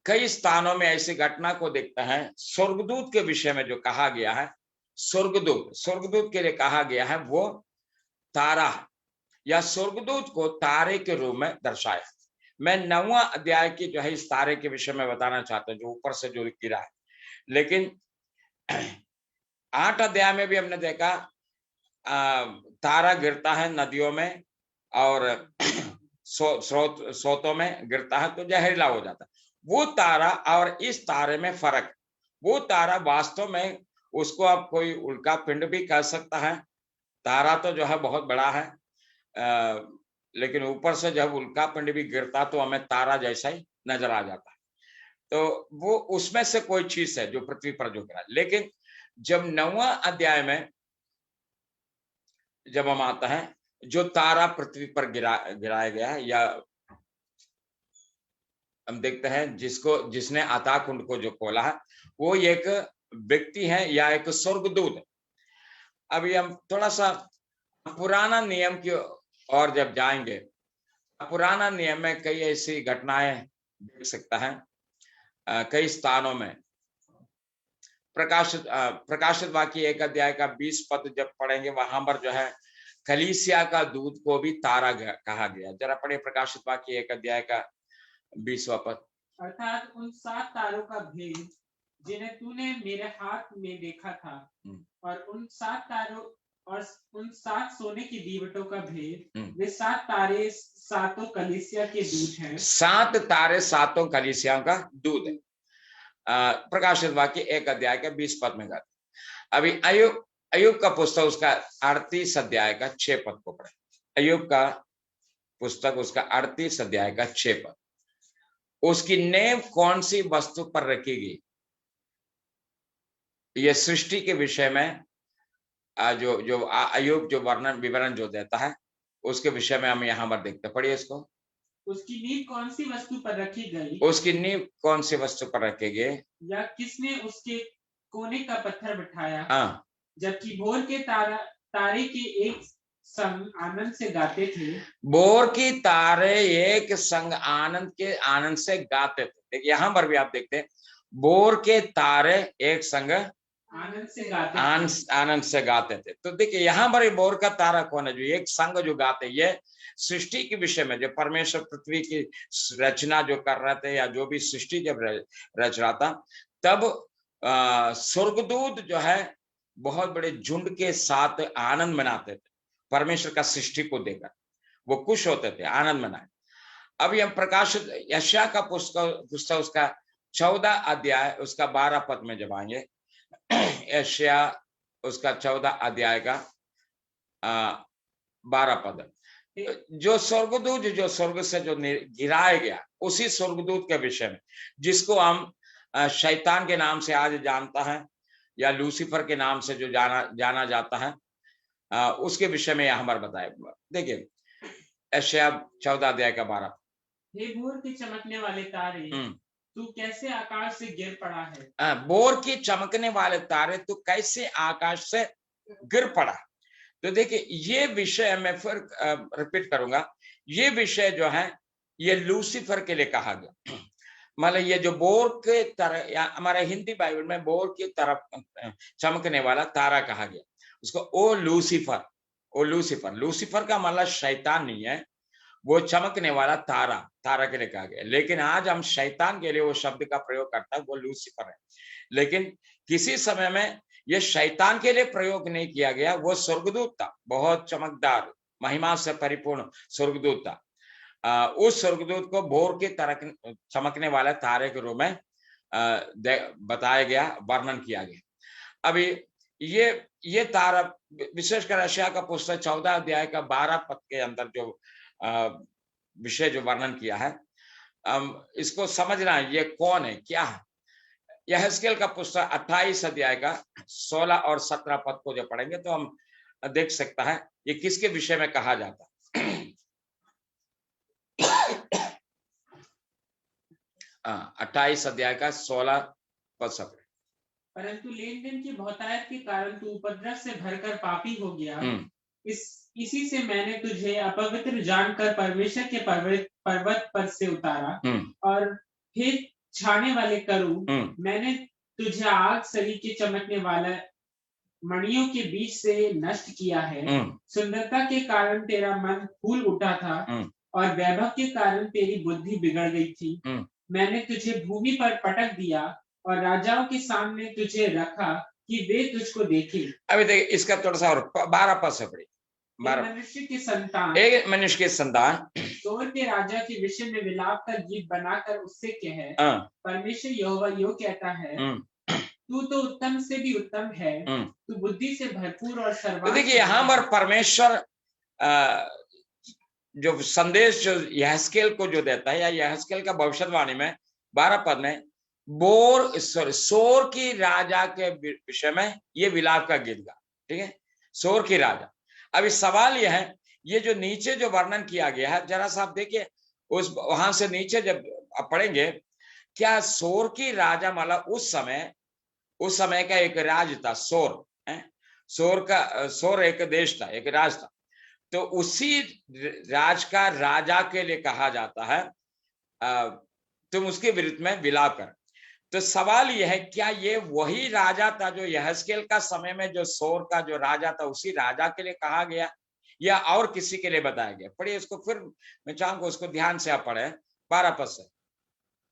कई स्थानों में ऐसी घटना को देखते हैं। स्वर्गदूत के विषय में जो कहा गया है, स्वर्गदूत के लिए कहा गया है वो तारा, या स्वर्गदूत को तारे के रूप में दर्शाया। मैं 9वां अध्याय की जो है इस तारे के विषय में बताना चाहता हूं, जो ऊपर से जो गिरा है। लेकिन 8 अध्याय में भी हमने देखा तारा गिरता है नदियों में और स्रोतों में गिरता है तो जहरीला हो जाता है। वो तारा और इस तारे में फर्क, वो तारा वास्तव में उसको आप कोई उल्का पिंड भी कह सकता है। तारा तो जो है बहुत बड़ा है, लेकिन ऊपर से जब उल्का पिंड भी गिरता तो हमें तारा जैसा ही नजर आ जाता है। तो वो उसमें से कोई चीज है जो पृथ्वी पर जो गिरा। लेकिन जब 9वां अध्याय में जब हम आता है, जो तारा पृथ्वी पर गिराया गया है, या हम देखते हैं जिसने अताकुंड को जो खोला है वो एक व्यक्ति है या एक स्वर्गदूत। अभी हम थोड़ा सा पुराना नियम की ओर जब जाएंगे, पुराना नियम में कई ऐसी घटनाएं देख सकता है। कई स्थानों में प्रकाशित वाक्य 1 अध्याय का 20 पद जब पढ़ेंगे, वहां पर जो है कलीसिया का दूत को भी तारा कहा गया। जरा पढ़िए प्रकाशित वाक्य 1 अध्याय का 20वां पद। अर्थात उन 7 तारों का भेद जिन्हें तूने मेरे हाथ में देखा था, और उन 7 तारों और उन 7 सोने की दीवटों का भेद, वे 7 तारे 7 कलीसिया के दूत हैं। 7 तारे 7 कलीसिया का दूत है। प्रकाशित वाक्य 1 अध्याय का 20 पद में गाते। अभी अय्यूब का पुस्तक उसका 38 अध्याय का 6 पद को पढ़े। अय्यूब का पुस्तक उसका 38 अध्याय का 6 पद। उसकी नेम कौन सी वस्तु पर रखी गई? ये सृष्टि के विषय में जो अय्यूब जो विवरण जो देता है उसके विषय में हम यहाँ पर देखते। पढ़िए इसको। उसकी नींव कौन सी वस्तु पर रखी गई? उसकी नींव कौन सी वस्तु पर रखी गई? या किसने उसके कोने का पत्थर बिठाया? हाँ। जबकि भोर के तारे के एक संग आनंद से गाते थे। भोर की तारे एक संग आनंद से गाते थे। देखिए यहाँ पर भी आप देखते हैं, भोर के तारे एक संग आनंद से गाते थे। तो देखिए यहाँ पर भोर का तारा कौन है जो एक संग जो गाते? ये सृष्टि के विषय में, जो परमेश्वर पृथ्वी की रचना जो कर रहे थे, या जो भी सृष्टि जब रच रहा था, तब स्वर्गदूत जो है बहुत बड़े झुंड के साथ आनंद मनाते थे। परमेश्वर का सृष्टि को देखकर वो खुश होते थे, आनंद मनाए। अभी हम प्रकाशित यशायाह का पुस्तक उसका 14 अध्याय उसका 12 पद में जब आएंगे, यशायाह उसका 14 अध्याय का 12 पद। जो स्वर्गदूत जो स्वर्ग से जो गिराया गया, उसी स्वर्गदूत के विषय में, जिसको हम शैतान के नाम से आज जानता है, या लूसीफर के नाम से जो जाना जाता है, उसके विषय में यहाँ पर बताया। देखिए यशायाह 14 अध्याय का 12। हे भोर के चमकने वाले तारे, तू कैसे आकाश से गिर पड़ा है? भोर की चमकने वाले तारे, तू कैसे आकाश से गिर पड़ा। तो देखिए ये विषय मैं फिर रिपीट करूंगा, ये विषय जो है ये लूसीफर के लिए कहा गया। मतलब ये जो बोर के तरह, या हमारे हिंदी बाइबल में बोर की तरफ चमकने वाला तारा कहा गया उसको, ओ लूसीफर। ओ लूसीफर, लूसीफर का मतलब शैतान नहीं है, वो चमकने वाला तारा, तारा के लिए कहा गया। लेकिन आज हम शैतान के लिए वो शब्द का प्रयोग करता है, वो लूसीफर है। लेकिन किसी समय में ये शैतान के लिए प्रयोग नहीं किया गया, वो स्वर्गदूत था, बहुत चमकदार महिमा से परिपूर्ण स्वर्गदूत था। उस स्वर्गदूत को भोर की तरह चमकने वाले तारे के रूप में बताया गया, वर्णन किया गया। अभी ये तारा विशेषकर यशायाह का पुस्तक 14 अध्याय का 12 पद के अंदर जो विषय जो वर्णन किया है, इसको समझना है ये कौन है, क्या है। यहेजकेल का पुस्तक 28 अध्याय का 16 और 17 पद को जो पढ़ेंगे तो हम देख सकता है ये किसके विषय में कहा जाता है। 28 अध्याय का 16 पद से। परंतु लेन देन की बहुतायत के कारण तू उपद्रव से भरकर पापी हो गया। इसी से मैंने तुझे अपवित्र जानकर परमेश्वर के पर्वत पर से उतारा और फिर छाने वाले करूं। मैंने तुझे आग सरी के चमकने वाला मणियों के बीच से नष्ट किया है। सुंदरता के कारण तेरा मन फूल उठा था और वैभव के कारण तेरी बुद्धि बिगड़ गई थी। मैंने तुझे भूमि पर पटक दिया और राजाओं के सामने तुझे रखा कि वे तुझको देखें। अभी देख इसका थोड़ा सा और 12 पद से पढ़ी। मनुष्य के संतान, एक मनुष्य के संतान सोर के राजा के विषय में विलाप का गीत बनाकर उससे कहे, परमेश्वर यहोवा यो कहता है, तू तो उत्तम से भी उत्तम है, तू बुद्धि से भरपूर और सर्वांग। तो देखिए यहाँ पर परमेश्वर जो संदेश जो यहेजकेल को जो देता है, या यहेजकेल का भविष्यवाणी में 12 पद में सोर की राजा के विषय में ये विलाप का गीत गा। ठीक है, सोर की राजा। अभी सवाल यह है, ये जो नीचे जो वर्णन किया गया है, जरा सा आप देखिए उस वहां से नीचे जब आप पढ़ेंगे, क्या सोर की राजा मतलब उस समय का एक राज था सोर है? सोर एक देश था, एक राज था। तो उसी राज का राजा के लिए कहा जाता है तुम उसके विरुद्ध में विलाप कर। तो सवाल यह है, क्या ये वही राजा था जो यहेजकेल का समय में जो सोर का जो राजा था, उसी राजा के लिए कहा गया या और किसी के लिए बताया गया? पढ़िए इसको, फिर मैं चाहूंगा उसको ध्यान से आप पढ़े 12 पद से।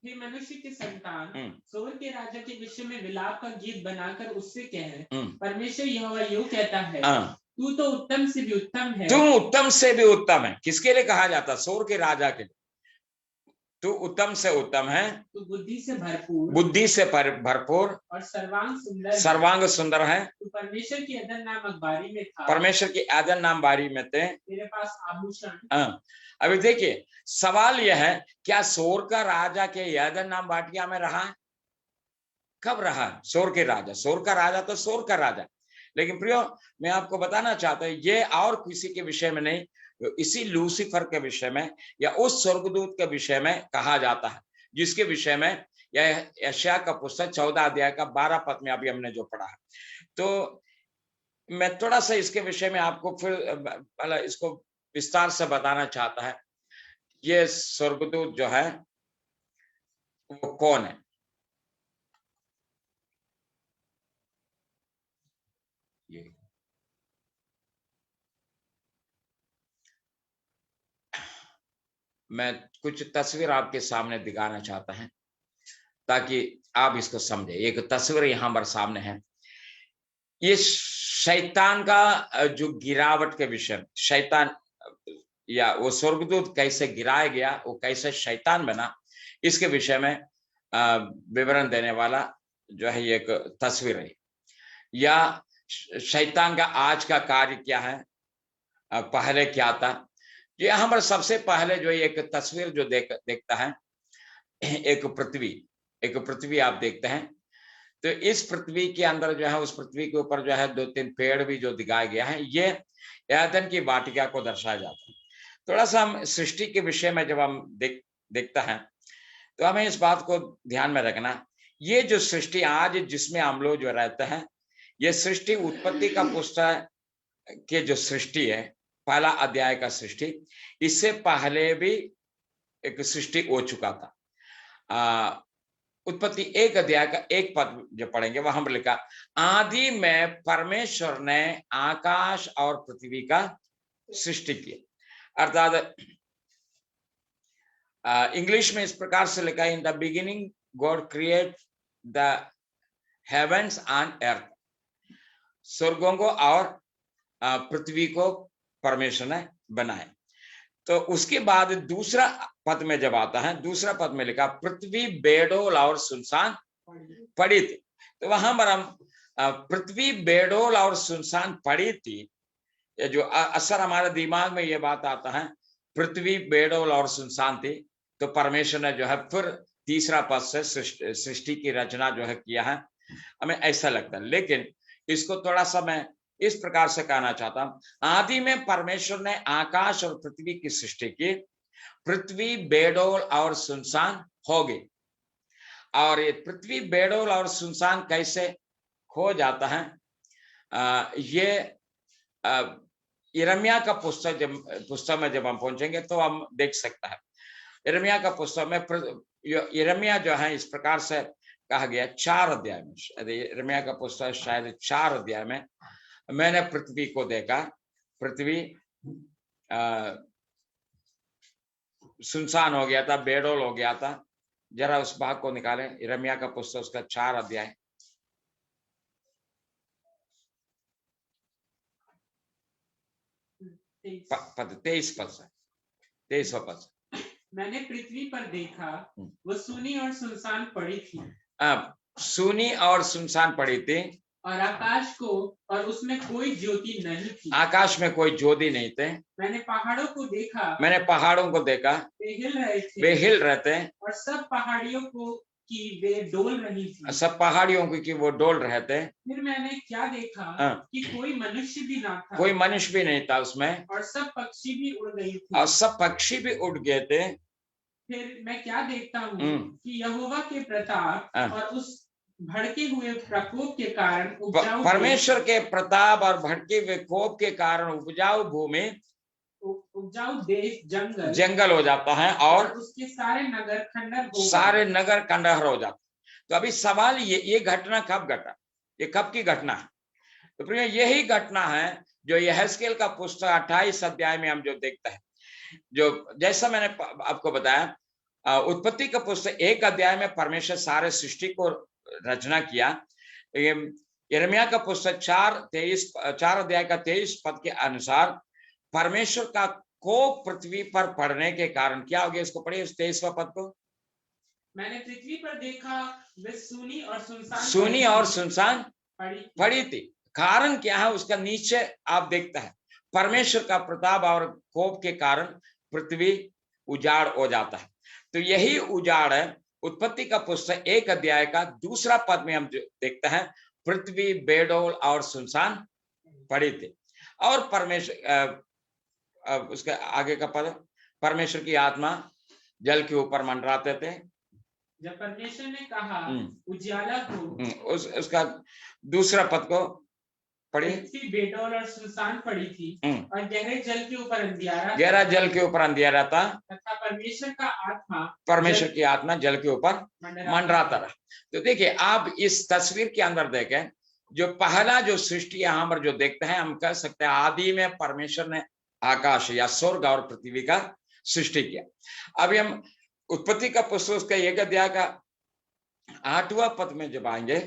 हे मनुष्य के संतान, सोर के राजा के विषय में विलाप का गीत बनाकर उससे कहे, परमेश्वर यहोवा यूं कहता है, तू तो उत्तम से भी उत्तम है। तुम उत्तम से भी उत्तम है। किसके लिए कहा जाता? सोर के राजा के लिए। तू उत्तम से उत्तम है, तू बुद्धि से भरपूर और सर्वांग सुंदर है। तू परमेश्वर की एदन नामक बारी में था, परमेश्वर की एदन नाम बारी में थे, तेरे पास आभूषण। अभी देखिए सवाल यह है, क्या सोर का राजा के एदन नाम बाटिया में रहा? कब रहा सोर के राजा? सोर का राजा तो सोर का राजा। लेकिन प्रियो, मैं आपको बताना चाहता हूं, ये और किसी के विषय में नहीं, इसी लूसीफर के विषय में या उस स्वर्गदूत के विषय में कहा जाता है, जिसके विषय में यह यशायाह का पुस्तक 14 अध्याय का 12 पद में अभी हमने जो पढ़ा है। तो मैं थोड़ा सा इसके विषय में आपको फिर इसको विस्तार से बताना चाहता है। ये स्वर्गदूत जो है वो कौन है? मैं कुछ तस्वीर आपके सामने दिखाना चाहता है ताकि आप इसको समझे। एक तस्वीर यहां पर सामने है, ये शैतान का जो गिरावट के विषय, शैतान या वो स्वर्गदूत कैसे गिराया गया, वो कैसे शैतान बना, इसके विषय में विवरण देने वाला जो है एक तस्वीर है। या शैतान का आज का कार्य क्या है, पहले क्या था। यहाँ पर सबसे पहले जो एक तस्वीर जो देखता है, एक पृथ्वी आप देखते हैं। तो इस पृथ्वी के अंदर जो है, उस पृथ्वी के ऊपर जो है 2-3 पेड़ भी जो दिखाया गया है, ये एदन की वाटिका को दर्शाया जाता है। थोड़ा सा हम सृष्टि के विषय में जब हम देखता है तो हमें इस बात को ध्यान में रखना, ये जो सृष्टि आज जिसमें हम लोग जो रहते हैं, ये सृष्टि उत्पत्ति का पुस्तक के जो सृष्टि है, पहला अध्याय का सृष्टि, इससे पहले भी एक सृष्टि हो चुका था। उत्पत्ति 1 अध्याय का 1 पद जो पढ़ेंगे वहां पर लिखा, आदि में परमेश्वर ने आकाश और पृथ्वी का सृष्टि किया। अर्थात इंग्लिश में इस प्रकार से लिखा है, in the beginning God create the heavens and earth, स्वर्गों को और पृथ्वी को परमेश्वर ने बनाया। तो उसके बाद दूसरा पद में जब आता है, दूसरा पद में लिखा, पृथ्वी बेडोल और सुनसान पड़ी थी। तो वहां पर हम पृथ्वी बेडोल और सुनसान पड़ी थी, जो असर हमारे दिमाग में ये बात आता है, पृथ्वी बेडोल और सुनसान थी, तो परमेश्वर ने जो है फिर तीसरा पद से सृष्टि की रचना जो है किया है, हमें ऐसा लगता है। लेकिन इसको थोड़ा सा मैं इस प्रकार से कहना चाहता हूं, आदि में परमेश्वर ने आकाश और पृथ्वी की सृष्टि की, पृथ्वी बेडोल और सुनसान हो गई। और ये पृथ्वी बेडोल और सुनसान कैसे हो जाता है, ये यिर्मयाह का पुस्तक में जब हम पहुंचेंगे तो हम देख सकते हैं। यिर्मयाह का पुस्तक में यिर्मयाह जो है इस प्रकार से कहा गया 4 अध्याय में, यिर्मयाह का पुस्तक शायद 4 अध्याय में, मैंने पृथ्वी को देखा, पृथ्वी सुनसान हो गया था, बेडोल हो गया था। जरा उस भाग को निकालें, यिर्मयाह का पुस्तक उसका 4 अध्याय 23 पद से। मैंने पृथ्वी पर देखा, वो सूनी और सुनसान पड़ी थी। सूनी और सुनसान पड़ी थी, और आकाश को और उसमें कोई ज्योति नहीं थी। आकाश में कोई ज्योति नहीं थे। मैंने पहाड़ों को देखा, मैंने पहाड़ों को देखा, वे हिल रहे थे, और सब पहाड़ियों को कि वे डोल रही थी, सब पहाड़ियों को कि वो डोल रहे थे। फिर मैंने क्या देखा कि कोई मनुष्य भी ना था, कोई मनुष्य भी नहीं था उसमें, और सब पक्षी भी उड़ गई थी, और सब पक्षी भी उड़ गए थे। फिर मैं क्या देखता हूँ कि यहोवा के प्रताप और उस भड़के हुए प्रकोप के कारण परमेश्वर के प्रताप और भड़के हुए कोप के कारण उपजाऊ भूमि, उपजाऊ देश जंगल हो जाता है, और उसके सारे नगर खंडहर हो जाते। तो अभी सवाल ये घटना कब घटा, ये कब की घटना है? तो प्रिय, यही घटना है जो यहेजकेल का पुस्तक 28 अध्याय में हम जो देखते हैं। जो जैसा मैंने आपको बताया, उत्पत्ति का पुस्तक 1 अध्याय में परमेश्वर सारे सृष्टि को रचना किया। यिर्मयाह का पुस्तक 4 अध्याय का 23 पद के अनुसार परमेश्वर का कोप पृथ्वी पर पड़ने के कारण क्या हो गया? इसको पढ़िए, उस 23वां पद को। मैंने पृथ्वी पर देखा, वे सूनी और सुनसान पड़ी थी। कारण क्या है उसका? नीचे आप देखते हैं, परमेश्वर का प्रताप और कोप के कारण पृथ्वी उजाड़ हो जाता है। तो यही उजाड़ है। उत्पत्ति का पुस्तक 1 अध्याय का 2 पद में हम देखते हैं, पृथ्वी बेडोल और सुनसान पड़ी थी। और परमेश्वर, उसके आगे का पद, परमेश्वर की आत्मा जल के ऊपर मंडराते थे। जब परमेश्वर ने कहा उजियाला को, उसका 2 पद को पढ़ी, बेडोल और सुनसान पड़ी थी, और गहरे जल के ऊपर अंधियारा था, तथा परमेश्वर की आत्मा जल के ऊपर मंडराता रहा। तो देखिए, आप इस तस्वीर के अंदर देखें, जो पहला जो सृष्टि यहाँ पर जो देखते हैं, हम कह सकते हैं आदि में परमेश्वर ने आकाश या स्वर्ग और पृथ्वी का सृष्टि किया। अभी हम उत्पत्ति का पुस्तक उसका 1 अध्याय का 8वां पद में जब आएंगे,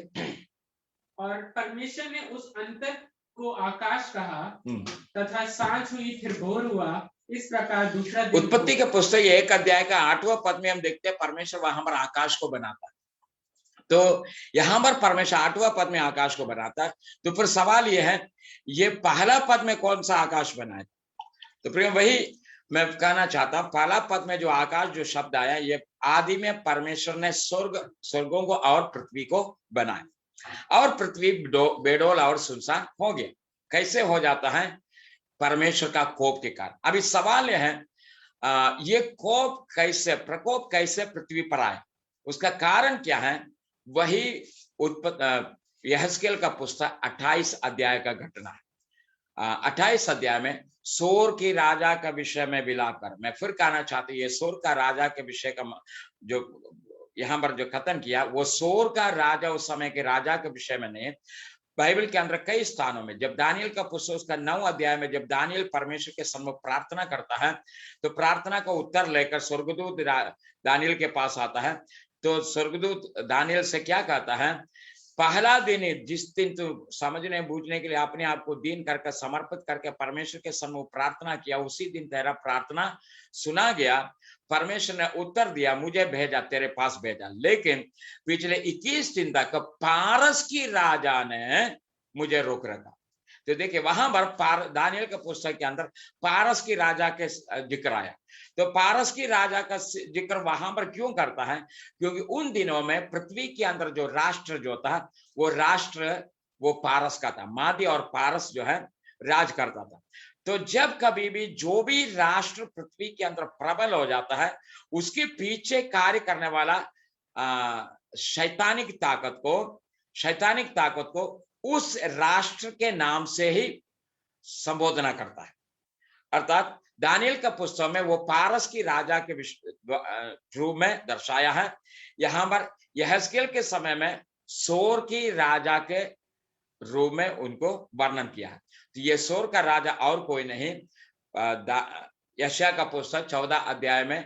और परमेश्वर ने उस अंतर को आकाश कहा, तथा सांझ हुई, फिर भोर हुआ। इस प्रकार दूसरा दिन। उत्पत्ति के पुस्तक 1 अध्याय का 8वां पद में हम देखते हैं परमेश्वर वहां पर आकाश को बनाता है। तो यहां पर परमेश्वर 8वां पद में आकाश को बनाता है। तो फिर सवाल यह है, ये पहला पद में कौन सा आकाश बनाया? तो प्रिय, वही मैं कहना चाहता हूं, पहला पद में जो आकाश जो शब्द आया, ये आदि में परमेश्वर ने स्वर्गों को और पृथ्वी को बनाया, और पृथ्वी बेडोल और सुनसान हो गया। कैसे हो जाता है? परमेश्वर का कोप के कारण। अभी सवाल यह है, ये कोप कैसे, प्रकोप कैसे पृथ्वी पर आए? उसका कारण क्या है? वही यहेजकेल का पुस्तक 28 अध्याय का घटना है। 28 अध्याय में सोर की राजा का विषय में विलाप कर, मैं फिर कहना चाहती हूँ, ये सोर का राजा के विषय का जो यहाँ पर जो खत्म किया वो सोर का राजा, उस समय के राजा के विषय में नहीं। बाइबल के अंदर कई स्थानों में जब दानियल का पुस्तक उसका 9 अध्याय में जब दानियल परमेश्वर के सम्मुख प्रार्थना करता है तो प्रार्थना का उत्तर लेकर स्वर्गदूत दानियल के पास आता है। तो स्वर्गदूत दानियल से क्या कहता है, पहला दिन जिस दिन तू समझने बूझने के लिए अपने आप को दीन करके समर्पित करके परमेश्वर के सम्मुख प्रार्थना किया, उसी दिन तेरा प्रार्थना सुना गया। परमेश्वर ने उत्तर दिया, मुझे भेजा, तेरे पास भेजा। लेकिन पिछले 21 दिन तक पारस की राजा ने मुझे रोक रखा। तो देखिए वहां पर दानियल के पुस्तक के अंदर पारस की राजा के जिक्र आया। तो पारस की राजा का जिक्र वहां पर क्यों करता है, क्योंकि उन दिनों में पृथ्वी के अंदर जो राष्ट्र जो था वो राष्ट्र वो पारस का था। मादी और पारस जो है राज करता था। तो जब कभी भी जो भी राष्ट्र पृथ्वी के अंदर प्रबल हो जाता है उसके पीछे कार्य करने वाला शैतानिक ताकत को उस राष्ट्र के नाम से ही संबोधना करता है। अर्थात दानियल का पुस्तक में वो पारस की राजा के रूप में दर्शाया है। यहां पर यहेजकेल के समय में सोर की राजा के रूप में उनको वर्णन किया है। तो ये सोर का राजा और कोई नहीं, यशायाह का पुस्तक 14 अध्याय में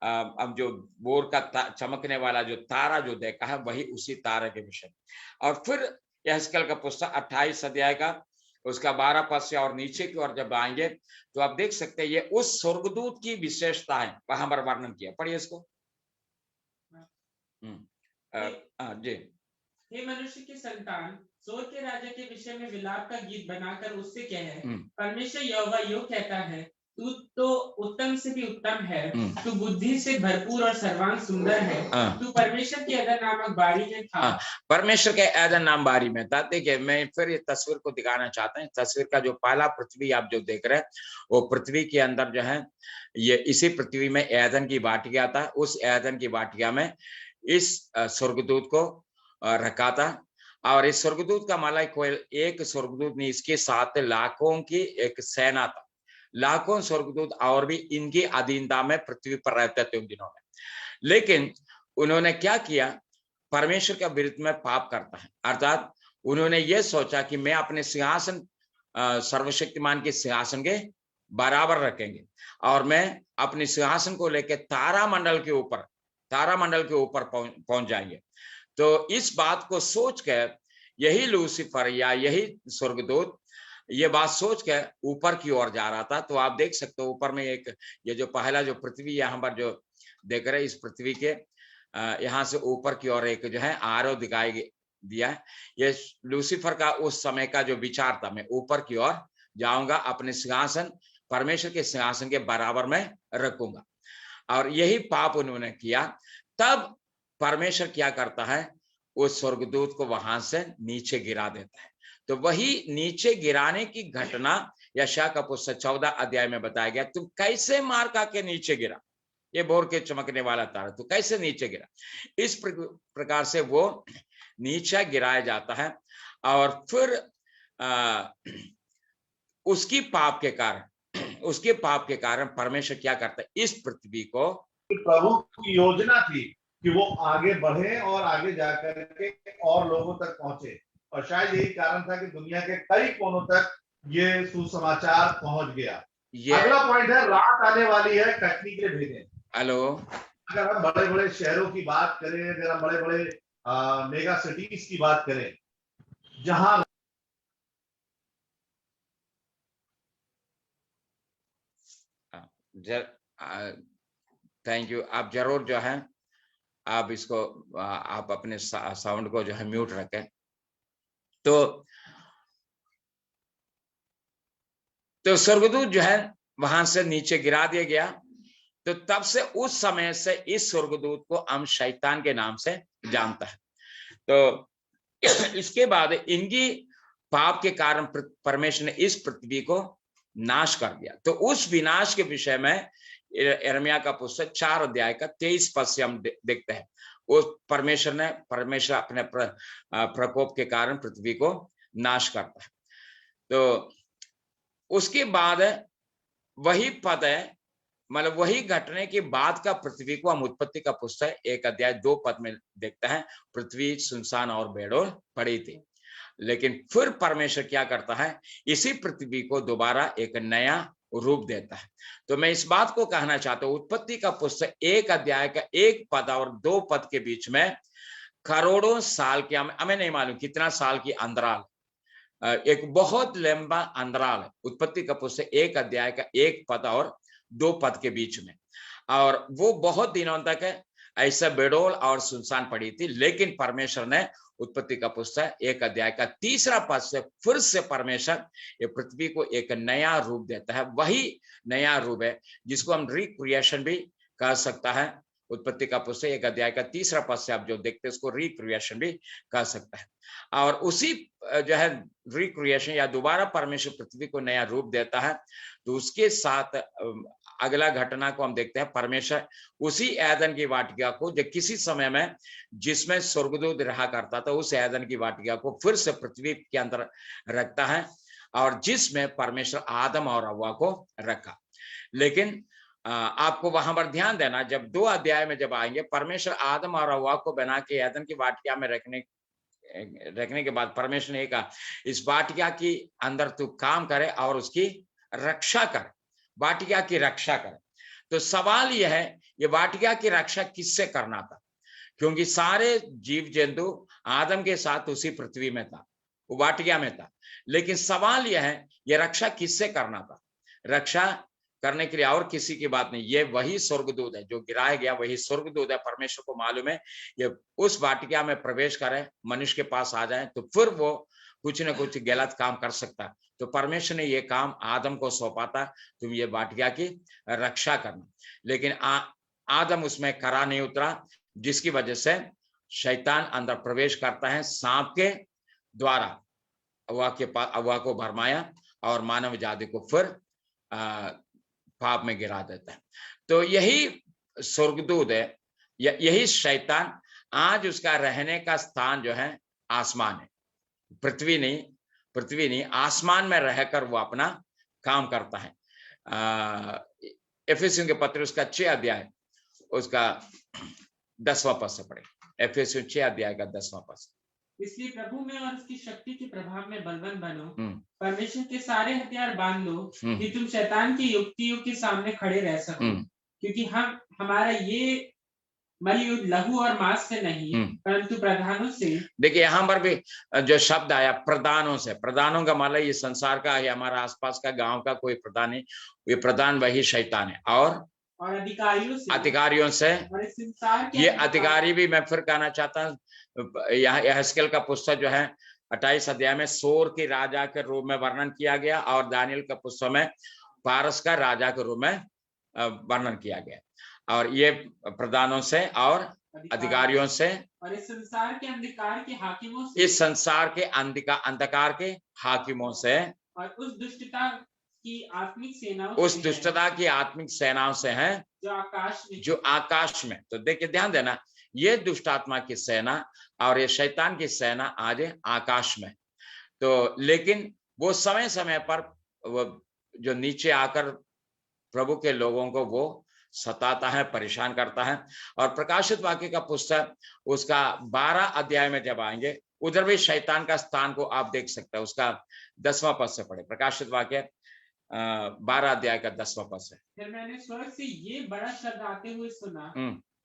अब जो बोर का चमकने वाला जो तारा जो देखा है वही उसी तारे के विषय। और फिर यहेजकेल का पुस्तक 28 अध्याय का उसका 12 पद से और नीचे की ओर जब आएंगे तो आप देख सकते हैं ये उस स्वर्गदूत की विशेषता है, वहां पर वर्णन किया। पढ़िए इसको। जी। हे मनुष्य की संतान, सोर के राजा के विषय में विलाप का गीत बनाकर उससे कहे, परमेश्वर यहोवा यूं कहता है, तू तो उत्तम से भी उत्तम है, तू बुद्धि से भरपूर और सर्वांग सुंदर है, तू परमेश्वर के एदन नामक बारी में था। परमेश्वर के एदन नाम बारी में था। देखिए मैं फिर ये तस्वीर को दिखाना चाहता हूँ। तस्वीर का जो पहला पृथ्वी आप जो देख रहे हैं वो पृथ्वी के अंदर जो है ये इसी पृथ्वी में एदन की वाटिका था। उस एदन की वाटिका में इस स्वर्गदूत को रखा था। और इस स्वर्गदूत का माला कोई एक स्वर्गदूत नहीं, इसके साथ लाखों की एक सेना था। लाखों स्वर्गदूत और भी इनकी अधीनता में पृथ्वी पर रहते थे उन दिनों में। लेकिन उन्होंने क्या किया, परमेश्वर के विरुद्ध में पाप करता है। अर्थात उन्होंने ये सोचा कि मैं अपने सिंहासन सर्वशक्तिमान के सिंहासन के बराबर रखेंगे और मैं अपने सिंहासन को लेकर तारामंडल के ऊपर पहुंच जाएंगे। तो इस बात को सोच कर यही लूसीफर या यही स्वर्गदूत ये बात सोच के ऊपर की ओर जा रहा था। तो आप देख सकते हो ऊपर में एक ये जो पहला जो पृथ्वी यहाँ पर जो देख रहे हैं, इस पृथ्वी के यहाँ से ऊपर की ओर एक जो है आरो दिखाई दिया है। ये लूसीफर का उस समय का जो विचार था, मैं ऊपर की ओर जाऊंगा, अपने सिंहासन परमेश्वर के सिंहासन के बराबर में रखूंगा। और यही पाप उन्होंने किया। तब परमेश्वर क्या करता है, उस स्वर्गदूत को वहां से नीचे गिरा देता है। तो वही नीचे गिराने की घटना यशायाह का पुस्तक 14 अध्याय में बताया गया। तुम कैसे मार खा के नीचे गिरा, ये भोर के चमकने वाला तारा, तो कैसे नीचे गिरा। इस प्रकार से वो नीचे गिराया जाता है। और फिर उसके पाप के कारण परमेश्वर क्या करता है, इस पृथ्वी को, प्रभु की योजना थी कि वो आगे बढ़े और आगे जाकर के और लोगों तक पहुंचे। और शायद यही कारण था कि दुनिया के कई कोनों तक ये सुसमाचार पहुंच गया। अगला पॉइंट है, रात आने वाली है, कटनी के लिए भेजें। हेलो, अगर हम बड़े बड़े शहरों की बात करें, अगर हम बड़े बड़े मेगा सिटीज की बात करें जहां थैंक यू। आप जरूर जो है आप इसको आप अपने साउंड को जो है म्यूट रखें। तो स्वर्गदूत जो है वहां से नीचे गिरा दिया गया। तो तब से उस समय से इस स्वर्गदूत को हम शैतान के नाम से जानता है। तो इसके बाद इनकी पाप के कारण परमेश्वर ने इस पृथ्वी को नाश कर दिया। तो उस विनाश के विषय में यिर्मयाह का पुस्तक 4 अध्याय का 23 पद से हम देखते हैं। वो परमेश्वर अपने प्रकोप के कारण पृथ्वी को नाश करता है। तो उसके बाद वही पद है मतलब वही घटने के बाद का पृथ्वी को हम उत्पत्ति का पुस्तक 1 अध्याय 2 पद में देखते हैं। पृथ्वी सुनसान और बेडौल पड़ी थी, लेकिन फिर परमेश्वर क्या करता है, इसी पृथ्वी को दोबारा एक नया रूप देता है। तो मैं इस बात को कहना चाहता हूं, उत्पत्ति का पुस्तक 1 अध्याय का 1 पद और 2 पद के बीच में करोड़ों साल के, हमें नहीं मालूम कितना साल की अंतराल, एक बहुत लंबा अंतराल है उत्पत्ति का पुस्तक 1 अध्याय का 1 पद और 2 पद के बीच में। और वो बहुत दिनों तक ऐसा बेडौल और सुनसान पड़ी थी, लेकिन परमेश्वर ने उत्पत्ति का पुस्तक 1 अध्याय का 3 पद से फिर से परमेश्वर ये पृथ्वी को एक नया रूप देता है। वही नया रूप है जिसको हम रिक्रिएशन भी कह सकता है। उत्पत्ति का पुस्तक 1 अध्याय का 3 पद से आप जो देखते हैं उसको रिक्रिएशन भी कह सकता है। और उसी जो है रिक्रिएशन या दोबारा परमेश्वर पृथ्वी को नया रूप देता है, तो उसके साथ अगला घटना को हम देखते हैं। परमेश्वर उसी एदन की वाटिका को जो किसी समय में जिसमें स्वर्गदूत रहा करता था, उस एदन की वाटिका को फिर से पृथ्वी के अंदर रखता है, और जिसमें परमेश्वर आदम और हव्वा को रखा। लेकिन आपको वहां पर ध्यान देना, जब 2 अध्याय में जब आएंगे, परमेश्वर आदम और हव्वा को बना के एदन की वाटिका में रखने के बाद परमेश्वर ने कहा, इस वाटिका की अंदर तू काम करे और उसकी रक्षा कर, वाटिका की रक्षा कर। तो सवाल यह है, ये वाटिका की रक्षा किससे करना था? क्योंकि सारे जीव जंतु आदम के साथ उसी पृथ्वी में था, वो वाटिका में था। लेकिन सवाल यह है, ये रक्षा किससे करना था? रक्षा करने के लिए और किसी की बात नहीं, ये वही स्वर्गदूत है जो गिराया गया, वही स्वर्गदूत है। परमेश्वर को मालूम है ये उस वाटिका में प्रवेश करे, मनुष्य के पास आ जाए तो फिर वो कुछ न कुछ गलत काम कर सकता है। तो परमेश्वर ने ये काम आदम को सौंपा था, तुम ये वाटिका की रक्षा करना। लेकिन आदम उसमें खरा नहीं उतरा, जिसकी वजह से शैतान अंदर प्रवेश करता है, सांप के द्वारा हव्वा को भरमाया और मानव जाति को फिर पाप में गिरा देता है। तो यही स्वर्गदूत है, यही शैतान, आज उसका रहने का स्थान जो है आसमान है, पृथ्वी नहीं, आसमान में रहकर वो अपना काम करता है। एफेसियों के पत्र उसका 6 अध्याय उसका 10वां पद से पढ़े। एफेसियों 6 अध्याय का 10वां पद। इसलिए प्रभु में और उसकी शक्ति के प्रभाव में बलवान बनो, परमेश्वर के सारे हथियार बांध लो कि तुम शैतान की युक्तियों के सामने खड़े रह सको। क्योंकि हमारा ये बलियुद्ध लहू और मांस से नहीं, परंतु प्रधानों से। देखिए यहाँ पर भी जो शब्द आया प्रधानों से, प्रधानों का मतलब ये संसार का है, हमारा आसपास का गांव का कोई प्रधान नहीं, ये प्रधान वही शैतान है। और अधिकारियों से और इस संसार के ये अधिकारी भी मैं फिर कहना चाहता हूँ, यहाँ यहेजकेल का पुस्तक जो है 28 अध्याय में सोर के राजा के रूप में वर्णन किया गया, और दानियल का पुस्तक में पारस का राजा के रूप में वर्णन किया गया। और ये प्रधानों से और अधिकारियों से और इस संसार के अंधकार के हाकिमों से, इस संसार के अंधकार के हाकिमों से, और उस दुष्टता की आत्मिक सेनाओं से हैं जो आकाश में। तो देखिए ध्यान देना, ये दुष्ट आत्मा की सेना और ये शैतान की सेना आज आकाश में। तो लेकिन वो समय समय पर वो जो नीचे आकर प्रभु के लोगों को वो सताता है, परेशान करता है। और प्रकाशित वाक्य का पुस्तक उसका 12 अध्याय में जब आएंगे, उधर भी शैतान का स्थान को आप देख सकते हैं। उसका 10वां पद से पढ़े, प्रकाशित वाक्य 12 अध्याय का 10वां पद से। फिर मैंने स्वर्ग से ये बड़ा शब्द आते हुए सुना,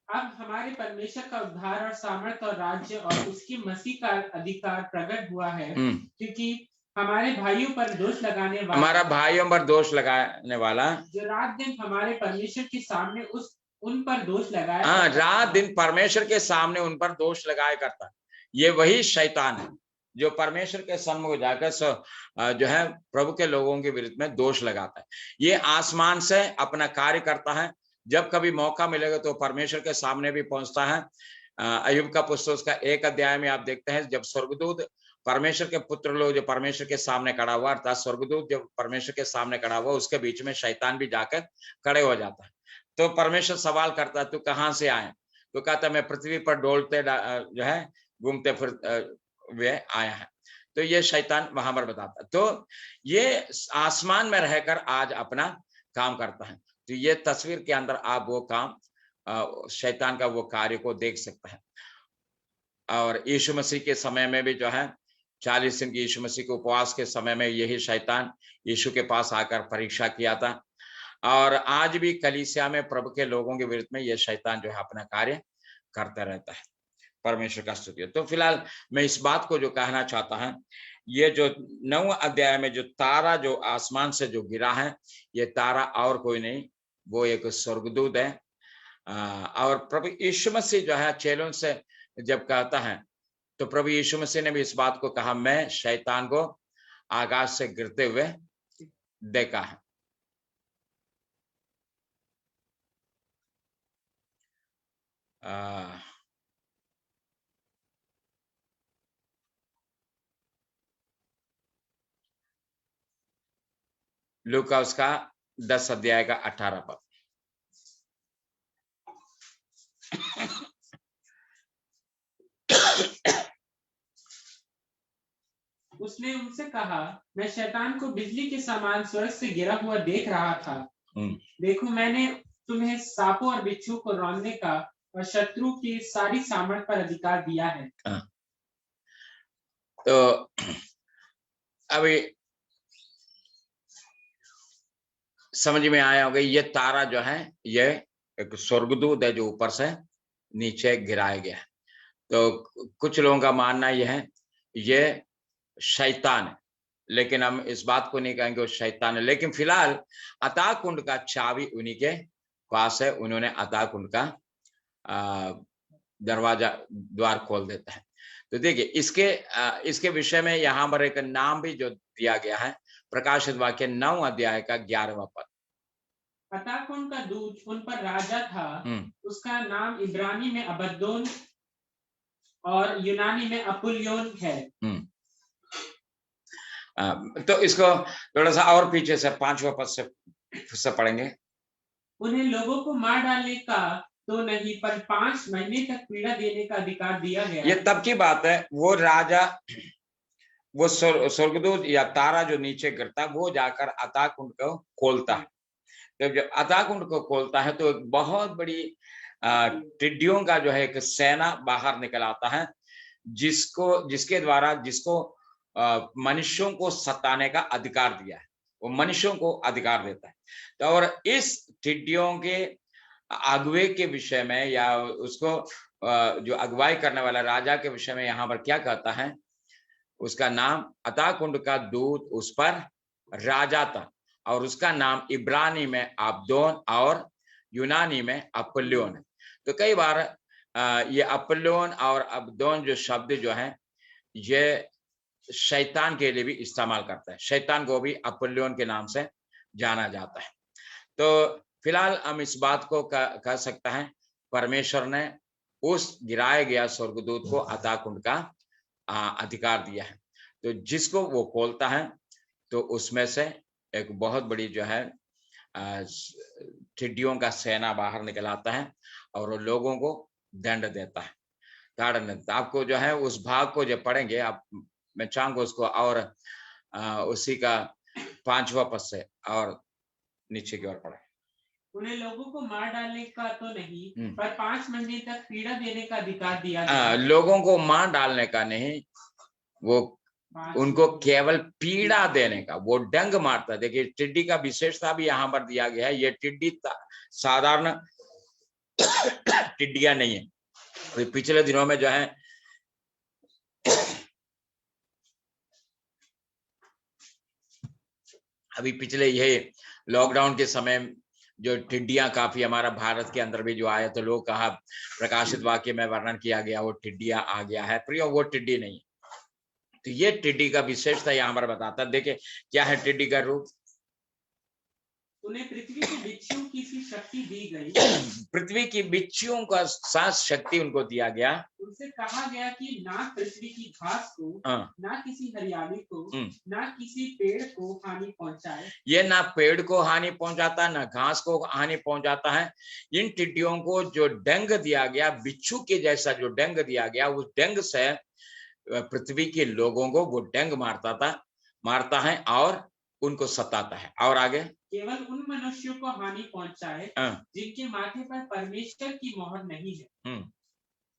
अब हमारे परमेश्वर का उद्धार और सामर्थ्य और राज्य और उसकी मसीह का अधिकार प्रकट हुआ है, क्योंकि हमारे भाइयों पर दोष लगाने वाला, हमारा भाइयों पर दोष लगाने वाला जो रात दिन हमारे परमेश्वर के सामने उन पर दोष लगाया, हाँ, रात दिन परमेश्वर के सामने उन पर दोष लगाया करता, ये वही शैतान है जो परमेश्वर के सम्मुख जाकर जो है प्रभु के लोगों के विरुद्ध में दोष लगाता है। ये आसमान से अपना कार्य करता है, जब कभी मौका मिलेगा तो परमेश्वर के सामने भी पहुंचता है। अय्यूब का पुस्तक उसका 1 अध्याय में आप देखते हैं, जब स्वर्गदूत परमेश्वर के पुत्र लोग जो परमेश्वर के सामने खड़ा हुआ, अर्थात स्वर्गदूत जब परमेश्वर के सामने खड़ा हुआ, उसके बीच में शैतान भी जाकर खड़े हो जाता है। तो परमेश्वर सवाल करता है, तू कहाँ से आए? तो कहता मैं पृथ्वी पर डोलते जो है घूमते फिर वे आया है। तो ये शैतान वहां पर बताता है। तो ये आसमान में रहकर आज अपना काम करता है। तो ये तस्वीर के अंदर आप वो काम शैतान का वो कार्य को देख सकते हैं। और यीशु मसीह के समय में भी जो है 40 दिन की यीशु मसीह के उपवास के समय में यही शैतान यीशु के पास आकर परीक्षा किया था। और आज भी कलीसिया में प्रभु के लोगों के विरुद्ध में यह शैतान जो है अपना कार्य करता रहता है। परमेश्वर का स्तुति हो। तो फिलहाल मैं इस बात को जो कहना चाहता हूं, ये जो 9 अध्याय में जो तारा जो आसमान से जो गिरा है, ये तारा और कोई नहीं, वो एक स्वर्गदूत है। और प्रभु यीशु मसीह जो है चेलों से जब कहता है, तो प्रभु यीशु मसीह ने भी इस बात को कहा, मैं शैतान को आकाश से गिरते हुए देखा है। लूका उसका 10 अध्याय का 18 पद। उसने उनसे कहा, मैं शैतान को बिजली के समान स्वर्ग से गिरा हुआ देख रहा था। देखो, मैंने तुम्हें सांपों और बिच्छू को रौंदने का और शत्रु की सारी सामर्थ पर अधिकार दिया है। तो अभी समझ में आया होगा, ये तारा जो है ये एक स्वर्गदूत है जो ऊपर से नीचे गिराया गया है। तो कुछ लोगों का मानना यह है ये शैतान है, लेकिन हम इस बात को नहीं कहेंगे वो शैतान है। लेकिन फिलहाल अतः कुंड का चाबी उन्हीं के पास है, उन्होंने अतः कुंड का दरवाजा द्वार खोल देता है। तो देखिए इसके विषय में यहाँ पर एक नाम भी जो दिया गया है, प्रकाशित वाक्य 9 अध्याय का 11वां पद। अतः कुंड का दूत उन पर राजा था, उसका नाम इब्रानी में अबद्दोन और यूनानी में अपुल्योन है। तो इसको थोड़ा सा और पीछे से 5वां पद से पढ़ेंगे। उन्हें लोगों को मार डालने का तो नहीं, पर 5 महीने तक पीड़ा देने का अधिकार दिया गया। ये तब की बात है, वो राजा, वो स्वर्गदूत या तारा जो नीचे गिरता, वो जाकर अतः कुंड को खोलता है। तो जब अतः कुंड को खोलता है तो एक बहुत बड़ी टिड्डियों का जो है एक सेना बाहर निकल आता है, जिसके द्वारा जिसको मनुष्यों को सताने का अधिकार दिया है, वो मनुष्यों को अधिकार देता है। तो और इस टिड्डियों के अगुवे के विषय में या उसको जो अगुवाई करने वाला राजा के विषय में यहाँ पर क्या कहता है, उसका नाम अतः कुंड का दूत उस पर राजा था और उसका नाम इब्रानी में अबद्दोन और यूनानी में अपुल्योन है। तो कई बार ये अपुल्योन और अबद्दोन जो शब्द जो है ये शैतान के लिए भी इस्तेमाल करता है, शैतान को भी अपुल्योन के नाम से जाना जाता है। तो फिलहाल हम इस बात को कह सकते हैं, परमेश्वर ने उस गिराए गया स्वर्गदूत को अतः कुंड का अधिकार दिया है। तो जिसको वो खोलता है तो उसमें से एक बहुत बड़ी जो है टिड्डियों का सेना बाहर निकल आता है और वो लोगों को दंड देता है, ताड़न देता है। आपको जो है उस भाग को जब पढ़ेंगे आप, मैं चाहूंगा उसको और उसी का 5वां पद से और नीचे की ओर पढ़े। उन्हें लोगों को मार डालने का तो नहीं, पर 5 महीने तक पीड़ा देने का अधिकार दिया गया। लोगों को मार डालने का नहीं, वो उनको केवल पीड़ा देने का, वो डंग मारता है। देखिए टिड्डी का विशेषता भी यहाँ पर दिया गया है। ये टिड्डी साधारण टिड्डियां नहीं है। पिछले दिनों में जो है अभी पिछले ये लॉकडाउन के समय जो टिड्डियां काफी हमारा भारत के अंदर भी जो आया, तो लोग कहा प्रकाशित वाक्य में वर्णन किया गया वो टिड्डियां आ गया है, पर वो टिड्डी नहीं। तो ये टिड्डी का विशेषता यहाँ पर बताता है। देखिए क्या है टिड्डी का रूप। उन्हें पृथ्वी की बिच्छुओं की सी शक्ति दी गई। पृथ्वी की बिच्छुओं का साथ शक्ति उनको दिया गया। उनसे कहा गया कि ना पृथ्वी की घास को, ना किसी हरियाली को, ना किसी पेड़ को हानि पहुंचाए। ये ना पेड़ को हानि पहुंचाता, ना घास को हानि पहुंचाता है। इन टिड्डियों को जो डंग दिया गया, बिच्छू के जैसा जो डंग दिया गया, उस डंग से पृथ्वी के लोगों को वो डंग मारता है और उनको सताता है। और आगे, केवल उन मनुष्यों को हानि पहुंचाए जिनके माथे पर परमेश्वर की मोहर नहीं है।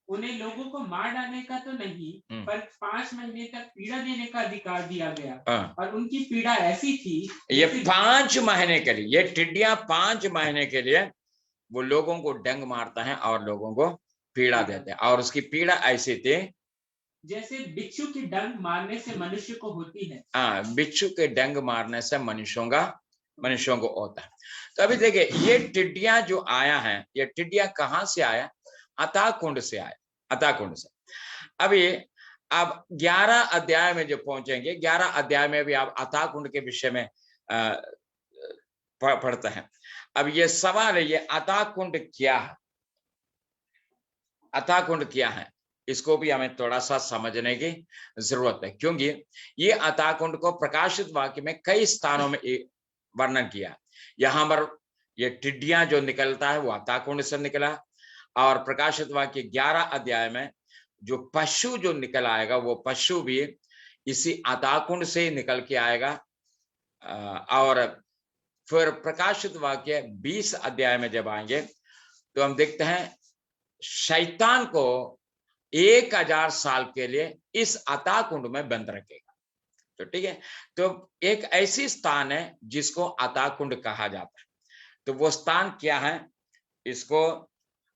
उन्हें लोगों को मार डालने का तो नहीं, पर 5 महीने तक पीड़ा देने का अधिकार दिया गया। और उनकी पीड़ा ऐसी थी, ये 5 महीने के लिए, ये टिड्डियां 5 महीने के लिए वो लोगों को डंग मारता है और लोगों को पीड़ा देते हैं। और उसकी पीड़ा ऐसी थी जैसे बिच्छू की डंग मारने से मनुष्य को होती है। बिच्छू के डंग मारने से मनुष्यों को होता है। तो अभी देखिए, ये टिड्डियां जो आया है, ये टिड्डियां कहां से आया? अथाह कुंड से आया, अथाह कुंड से। अभी अब 11 अध्याय में जो पहुंचेंगे, 11 अध्याय में भी आप अथाह कुंड के विषय में पढ़ते हैं। अब ये सवाल है, ये अथाह कुंड क्या है? अथाह कुंड क्या है, इसको भी हमें थोड़ा सा समझने की जरूरत है, क्योंकि ये अथाह कुंड को प्रकाशित वाक्य में कई स्थानों में वर्णन किया। यहाँ पर ये टिड्डियां जो निकलता है वो अथाह कुंड से निकला, और प्रकाशित वाक्य 11 अध्याय में जो पशु जो निकल आएगा, वो पशु भी इसी अथाह कुंड से निकल के आएगा। और फिर प्रकाशित वाक्य 20 अध्याय में जब आएंगे तो हम देखते हैं शैतान को 1000 साल के लिए इस अथाह कुंड में बंद रखेगा। तो ठीक है, तो एक ऐसी स्थान है जिसको अथाह कुंड कहा जाता है। तो वो स्थान क्या है, इसको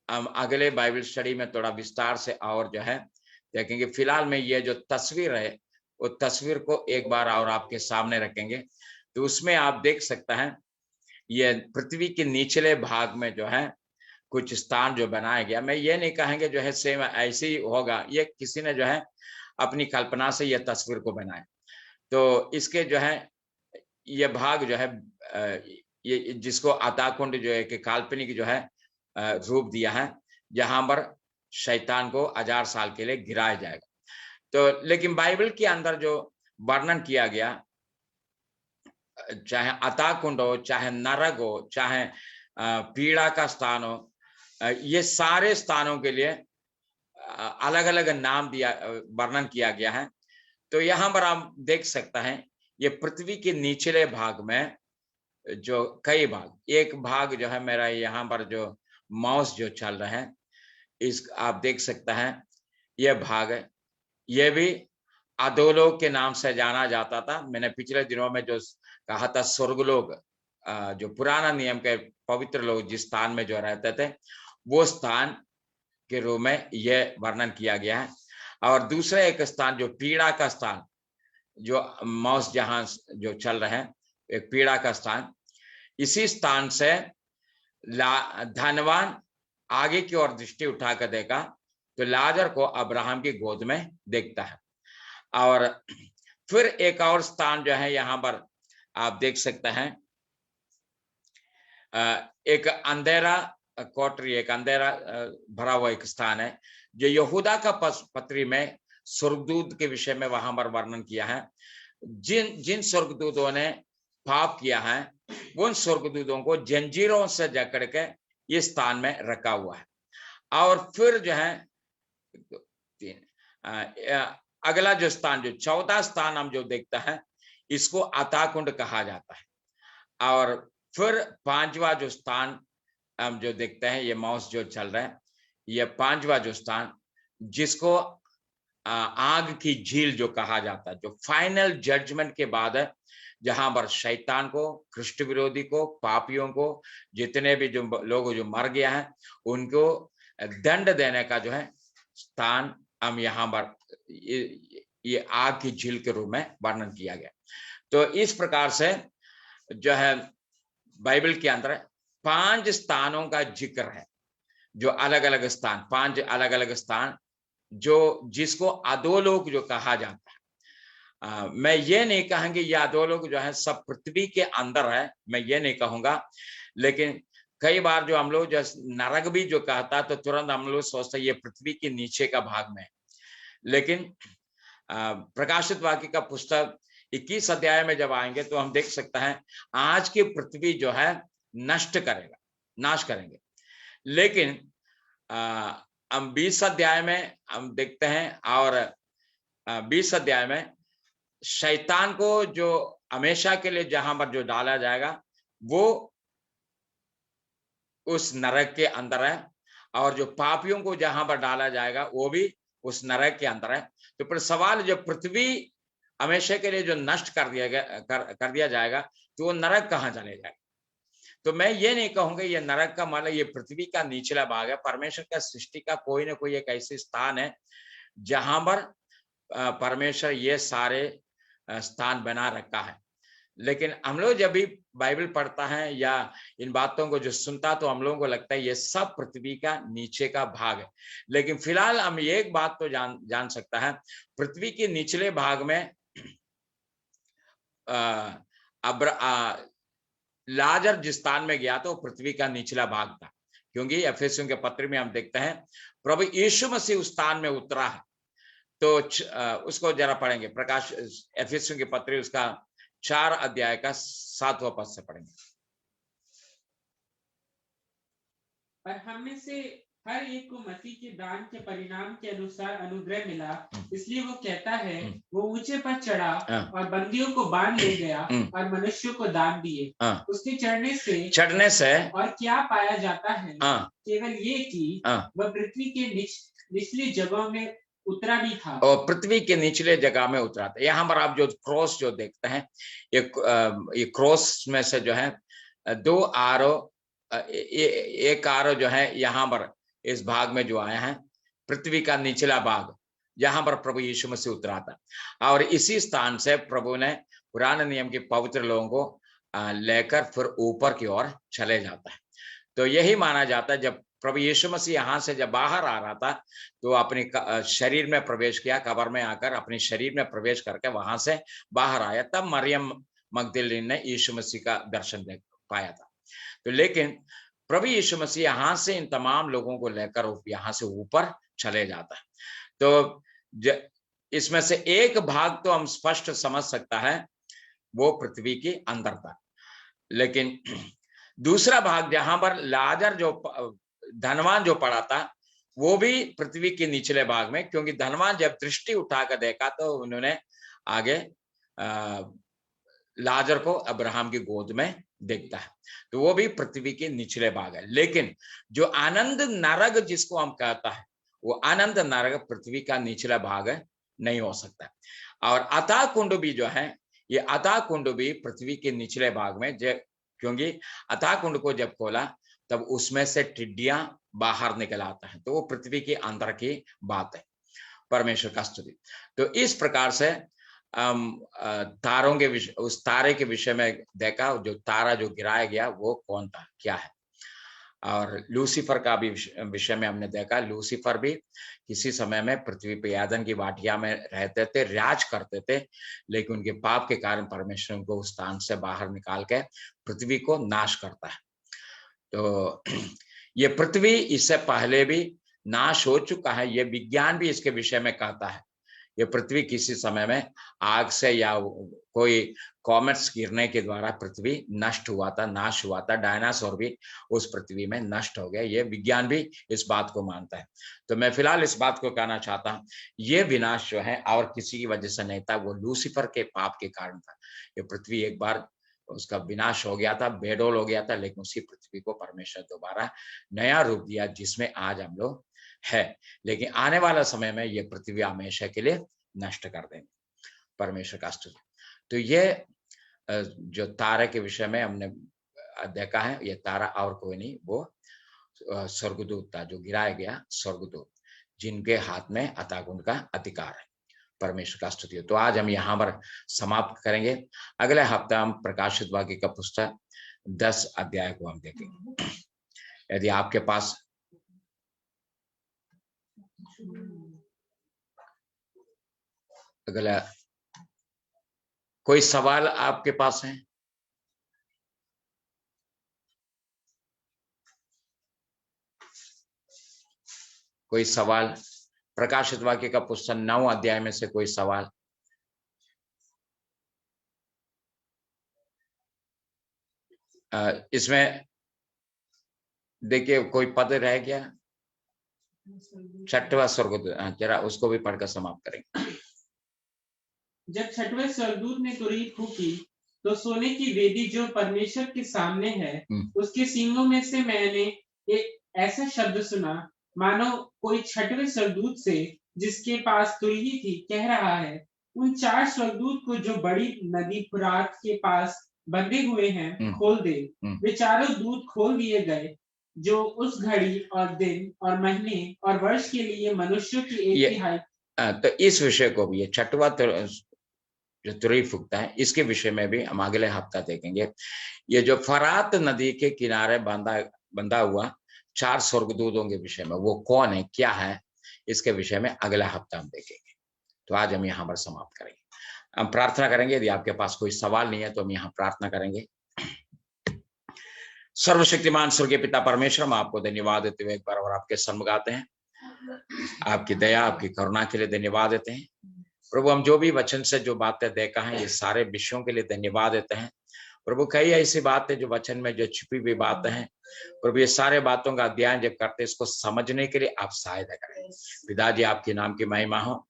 हम अगले बाइबल स्टडी में थोड़ा विस्तार से और जो है देखेंगे। फिलहाल में ये जो तस्वीर है, वो तस्वीर को एक बार और आपके सामने रखेंगे। तो उसमें आप देख सकते हैं, ये पृथ्वी के निचले भाग में जो है कुछ स्थान जो बनाया गया। मैं ये नहीं कहेंगे जो है सेम ऐसे ही होगा, ये किसी ने जो है अपनी कल्पना से ये तस्वीर को बनाया। तो इसके जो है ये भाग जो है, ये जिसको अथाह कुंड जो है कि काल्पनिक जो है रूप दिया है, जहां पर शैतान को 1000 साल के लिए गिराया जाएगा। तो लेकिन बाइबल के अंदर जो वर्णन किया गया, चाहे अथाह कुंड हो, चाहे नरक हो, चाहे पीड़ा का स्थान हो, ये सारे स्थानों के लिए अलग अलग नाम दिया, वर्णन किया गया है। तो यहाँ पर आप देख सकते हैं, ये पृथ्वी के निचले भाग में जो कई भाग, एक भाग जो है मेरा यहाँ पर जो माउस जो चल रहा है, इस आप देख सकते हैं, ये भाग है, ये भी अधोलोक के नाम से जाना जाता था। मैंने पिछले दिनों में जो कहा था, स्वर्गलोक, जो पुराना नियम के पवित्र लोग जिस स्थान में जो रहते थे, वो स्थान के रूप में यह वर्णन किया गया है। और दूसरा एक स्थान जो पीड़ा का स्थान, जो माउस जहां जो चल रहे हैं, एक पीड़ा का स्थान, इसी स्थान से धनवान आगे की ओर दृष्टि उठाकर देखा तो लाजर को अब्राहम की गोद में देखता है। और फिर एक और स्थान जो है यहाँ पर आप देख सकते हैं, एक अंधेरा कोठरी, एक अंधेरा भरा हुआ एक स्थान है जो यहूदा का पत्री में स्वर्गदूत के विषय में वहां पर वर्णन किया है। जिन स्वर्गदूतों ने पाप किया है, उन स्वर्गदूतों को जंजीरों से जकड़ के इस स्थान में रखा हुआ है। और फिर जो है अगला जो स्थान, जो 14 स्थान हम जो देखते हैं, इसको अथाह कुंड कहा जाता है। और फिर 5वां जो स्थान हम जो देखते हैं, ये माउस जो चल रहा है, ये 5वां जो स्थान जिसको आग की झील जो कहा जाता है, जो फाइनल जजमेंट के बाद है, जहां पर शैतान को, कृष्ण विरोधी को, पापियों को, जितने भी जो लोग जो मर गया है, उनको दंड देने का जो है स्थान हम यहाँ पर ये आग की झील के रूप में वर्णन किया गया। तो इस प्रकार से जो है बाइबल के अंदर 5 स्थानों का जिक्र है, जो अलग अलग स्थान, 5 अलग अलग स्थान जो जिसको अधोलोक जो कहा जाता है। मैं ये नहीं कहूंगी ये अधोलोक जो है सब पृथ्वी के अंदर है, मैं ये नहीं कहूंगा। लेकिन कई बार जो हम लोग जो नरक भी जो कहता है, तो तुरंत हम लोग सोचते हैं ये पृथ्वी के नीचे का भाग में है। लेकिन प्रकाशित वाक्य का पुस्तक 21 अध्याय में जब आएंगे तो हम देख सकते हैं आज की पृथ्वी जो है नष्ट करेगा, नाश करेंगे। लेकिन हम 20 अध्याय में हम देखते हैं, और 20 अध्याय में शैतान को जो हमेशा के लिए जहां पर जो डाला जाएगा वो उस नरक के अंदर है, और जो पापियों को जहां पर डाला जाएगा वो भी उस नरक के अंदर है। तो फिर सवाल, जो पृथ्वी हमेशा के लिए जो नष्ट कर दिया जाएगा तो वो नरक कहाँ चले जाएगा? तो मैं ये नहीं कहूंगा ये नरक का मतलब ये पृथ्वी का निचला भाग है। परमेश्वर का सृष्टि का कोई ना कोई एक ऐसे स्थान है जहां पर परमेश्वर ये सारे स्थान बना रखा है। लेकिन हम लोग जब भी बाइबल पढ़ता है या इन बातों को जो सुनता, तो हम लोगों को लगता है ये सब पृथ्वी का नीचे का भाग है। लेकिन फिलहाल हम एक बात तो जान सकता है, पृथ्वी के निचले भाग में लाजर जिस स्थान में गया तो पृथ्वी का निचला भाग था, क्योंकि एफेसियों के पत्र में हम देखते हैं प्रभु यीशु मसीह उस स्थान में उतरा है। तो उसको जरा पढ़ेंगे, प्रकाश एफेसियों के पत्र उसका 4 अध्याय का 7वां पद से पढ़ेंगे। और हम में से हर एक को मसीह के दान के परिणाम के अनुसार अनुग्रह मिला, इसलिए वो कहता है वो ऊंचे पर चढ़ा और बंदियों को बांध ले गया और मनुष्यों को दान दिए। उसके चढ़ने से और क्या पाया जाता है? केवल ये कि वह पृथ्वी के निचली जगहों में उतरा भी था, और पृथ्वी के निचले जगह में उतरा था। यहाँ पर आप जो क्रॉस जो देखते हैं, ये क्रॉस में से जो है 2 आरो, एक आरो जो है यहाँ पर इस भाग में जो आया है पृथ्वी का निचला भाग, जहां पर प्रभु यीशु मसीह उतरा था। और इसी स्थान से प्रभु ने पुराने नियम के पवित्र लोगों को लेकर फिर ऊपर की ओर चले जाता है। तो यही माना जाता है, जब प्रभु यीशु मसीह यहाँ से जब बाहर आ रहा था तो अपने शरीर में प्रवेश किया, कब्र में आकर अपने शरीर में प्रवेश करके वहां से बाहर आया, तब मरियम मगदलीन ने यीशु मसीह का दर्शन देख पाया था। तो लेकिन प्रभु यीशु मसीह यहाँ से इन तमाम लोगों को लेकर यहाँ से ऊपर चले जाता है। तो इसमें से एक भाग तो हम स्पष्ट समझ सकता है वो पृथ्वी के अंदर था, लेकिन दूसरा भाग जहां पर लाजर जो धनवान जो पड़ा था वो भी पृथ्वी के निचले भाग में, क्योंकि धनवान जब दृष्टि उठाकर देखा तो उन्होंने आगे लाजर को अब्राहम की गोद में देखता है, तो वो भी पृथ्वी के निचले भाग है। लेकिन जो आनंद नरक जिसको हम कहता है, वो आनंद नरक पृथ्वी का निचला भाग नहीं हो सकता। और अतः कुंड भी जो है, ये अतः कुंड भी पृथ्वी के निचले भाग में, क्योंकि अतः कुंड को जब खोला तब उसमें से टिड्डियां बाहर निकल आता है, तो वो पृथ्वी के अंदर की बात है। परमेश्वर का स्तुति। तो इस प्रकार से तारों के विषय, उस तारे के विषय में देखा, जो तारा जो गिराया गया वो कौन था, क्या है। और लूसीफर का भी विषय में हमने देखा, लूसीफर भी किसी समय में पृथ्वी पे यादन की वाटिया में रहते थे, राज करते थे, लेकिन उनके पाप के कारण परमेश्वर उनको उस स्थान से बाहर निकाल के पृथ्वी को नाश करता है। तो ये पृथ्वी इससे पहले भी नाश हो चुका है, ये विज्ञान भी इसके विषय में कहता है। ये पृथ्वी किसी समय में आग से या कोई कॉमेट्स गिरने के द्वारा पृथ्वी नष्ट हुआ था, नाश हुआ था, डायनासोर भी उस पृथ्वी में नष्ट हो गया। ये विज्ञान भी इस बात को मानता है। तो मैं फिलहाल इस बात को कहना चाहता हूँ, ये विनाश जो है और किसी की वजह से नहीं था, वो लूसीफर के पाप के कारण था। ये पृथ्वी एक बार उसका विनाश हो गया था, बेडोल हो गया था, लेकिन उसी पृथ्वी को परमेश्वर दोबारा नया रूप दिया जिसमें आज हम लोग है। लेकिन आने वाला समय में ये पृथ्वी हमेशा के लिए नष्ट कर देंगे। परमेश्वर का स्तुति। तो ये जो तारे के विषय में हमने देखा है, ये तारा और कोई नहीं, वो स्वर्गदूत था, जो गिराया गया स्वर्गदूत, जिनके हाथ में अतागुण का अधिकार है। परमेश्वर का स्तुति हो। तो आज हम यहाँ पर समाप्त करेंगे। अगले हफ्ते हम प्रकाशित वाक्य का पुस्तक 10 अध्याय को हम देखेंगे। यदि आपके पास अगला कोई सवाल आपके पास है? कोई सवाल? प्रकाशित वाक्य का पुस्तक 9 अध्याय में से कोई सवाल? इसमें देखिए कोई पद रह गया, 6वां स्वर्गदूत, जरा उसको भी पढ़कर समाप्त करेंगे। जब 6वें स्वर्गदूत ने तुरही फूंकी तो सोने की वेदी जो परमेश्वर के सामने है, उसके सींगों में से मैंने एक ऐसा शब्द सुना, मानो कोई छठवें स्वर्गदूत से, जिसके पास तुरही थी, कह रहा है, उन 4 स्वर्गदूत को जो बड़ी नदी फुरात के पास बंधे हुए हैं, खोल दे। वे चारों दूत खोल दिए गए, जो उस घड़ी और दिन और महीने और वर्ष के लिए मनुष्यों की एक तिहाई। तो इस विषय को भी, ये छठवा जो तुरही फूकता है, इसके विषय में भी हम अगले हफ्ता देखेंगे। ये जो फरात नदी के किनारे बंधा हुआ 4 स्वर्गदूतों के विषय में, वो कौन है, क्या है, इसके विषय में अगला हफ्ता हम देखेंगे। तो आज हम यहाँ पर समाप्त करेंगे। हम प्रार्थना करेंगे। यदि आपके पास कोई सवाल नहीं है तो हम यहाँ प्रार्थना करेंगे। सर्वशक्तिमान स्वर्गीय पिता परमेश्वर, हम आपको धन्यवाद देते हुए एक बार और आपके सन्मुख आते हैं। आपकी दया, आपकी करुणा के लिए धन्यवाद देते हैं प्रभु। हम जो भी वचन से जो बातें देखा है, ये सारे विषयों के लिए धन्यवाद देते हैं प्रभु। कई ऐसी बातें जो वचन में जो छिपी हुई बातें हैं प्रभु, ये सारे बातों का अध्ययन जब करते इसको समझने के लिए आप सहायता करें पिताजी। आपके नाम की महिमा हो,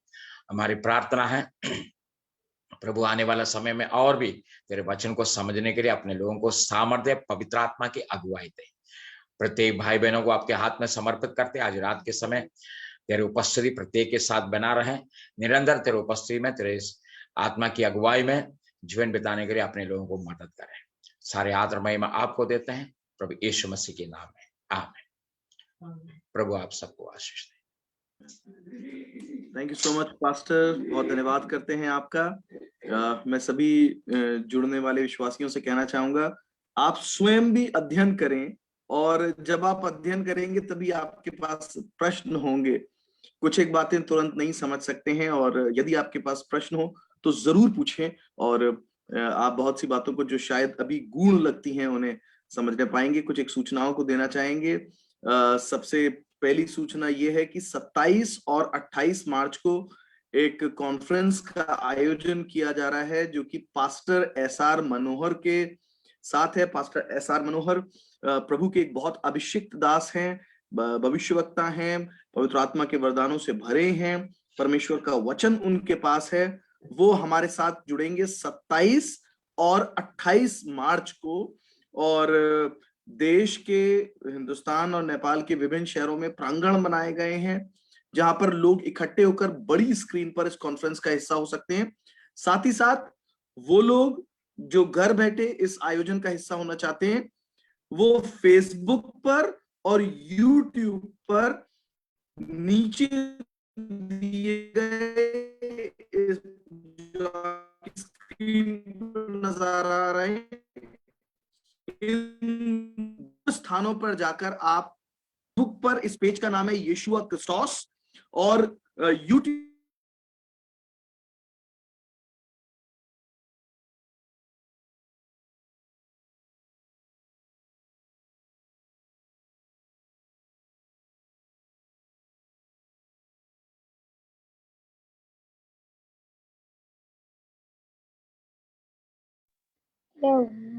हमारी प्रार्थना है प्रभु। आने वाला समय में और भी तेरे वचन को समझने के लिए अपने लोगों को सामर्थ्य, पवित्र आत्मा की अगुवाई दे। प्रत्येक भाई बहनों को आपके हाथ में समर्पित करते आज रात के समय तेरे उपस्थिति प्रत्येक के साथ बना रहे। निरंतर तेरे उपस्थिति में, तेरे आत्मा की अगुवाई में जीवन बिताने के लिए अपने लोगों को मदद करें। सारे आदर महिमा आपको देते हैं प्रभु यीशु मसीह के नाम में, आमीन। प्रभु आप सबको आशीष दे। Thank you so much pastor, बहुत धन्यवाद करते हैं आपका। मैं सभी जुड़ने वाले विश्वासियों से कहना चाहूंगा, आप स्वयं भी अध्ययन करें, और जब आप अध्ययन करेंगे तभी आपके पास प्रश्न होंगे। कुछ एक बातें तुरंत नहीं समझ सकते हैं, और यदि आपके पास प्रश्न हो तो जरूर पूछें, और आप बहुत सी बातों को जो शायद अभी गूढ़ लगती हैं उन्हें समझने पाएंगे। कुछ एक सूचनाओं को देना चाहेंगे। सबसे पहली सूचना ये है कि 27 और 28 मार्च को एक कॉन्फ्रेंस का आयोजन किया जा रहा है, जो कि पास्टर एसआर मनोहर के साथ है। पास्टर एसआर मनोहर प्रभु के एक बहुत अभिषिक्त दास हैं, भविष्यवक्ता हैं, पवित्र आत्मा के वरदानों से भरे हैं, परमेश्वर का वचन उनके पास है। वो हमारे साथ जुड़ेंगे 27 और 28 मार्च को, और देश के, हिंदुस्तान और नेपाल के विभिन्न शहरों में प्रांगण बनाए गए हैं, जहां पर लोग इकट्ठे होकर बड़ी स्क्रीन पर इस कॉन्फ्रेंस का हिस्सा हो सकते हैं। साथ ही साथ वो लोग जो घर बैठे इस आयोजन का हिस्सा होना चाहते हैं, वो फेसबुक पर और यूट्यूब पर नीचे दिए गए इस स्क्रीन पर नजर आ रहे हैं, इन स्थानों पर जाकर आप बुक पर, इस पेज का नाम है यीशुआ क्रिस्टोस, और यूट्यूब No.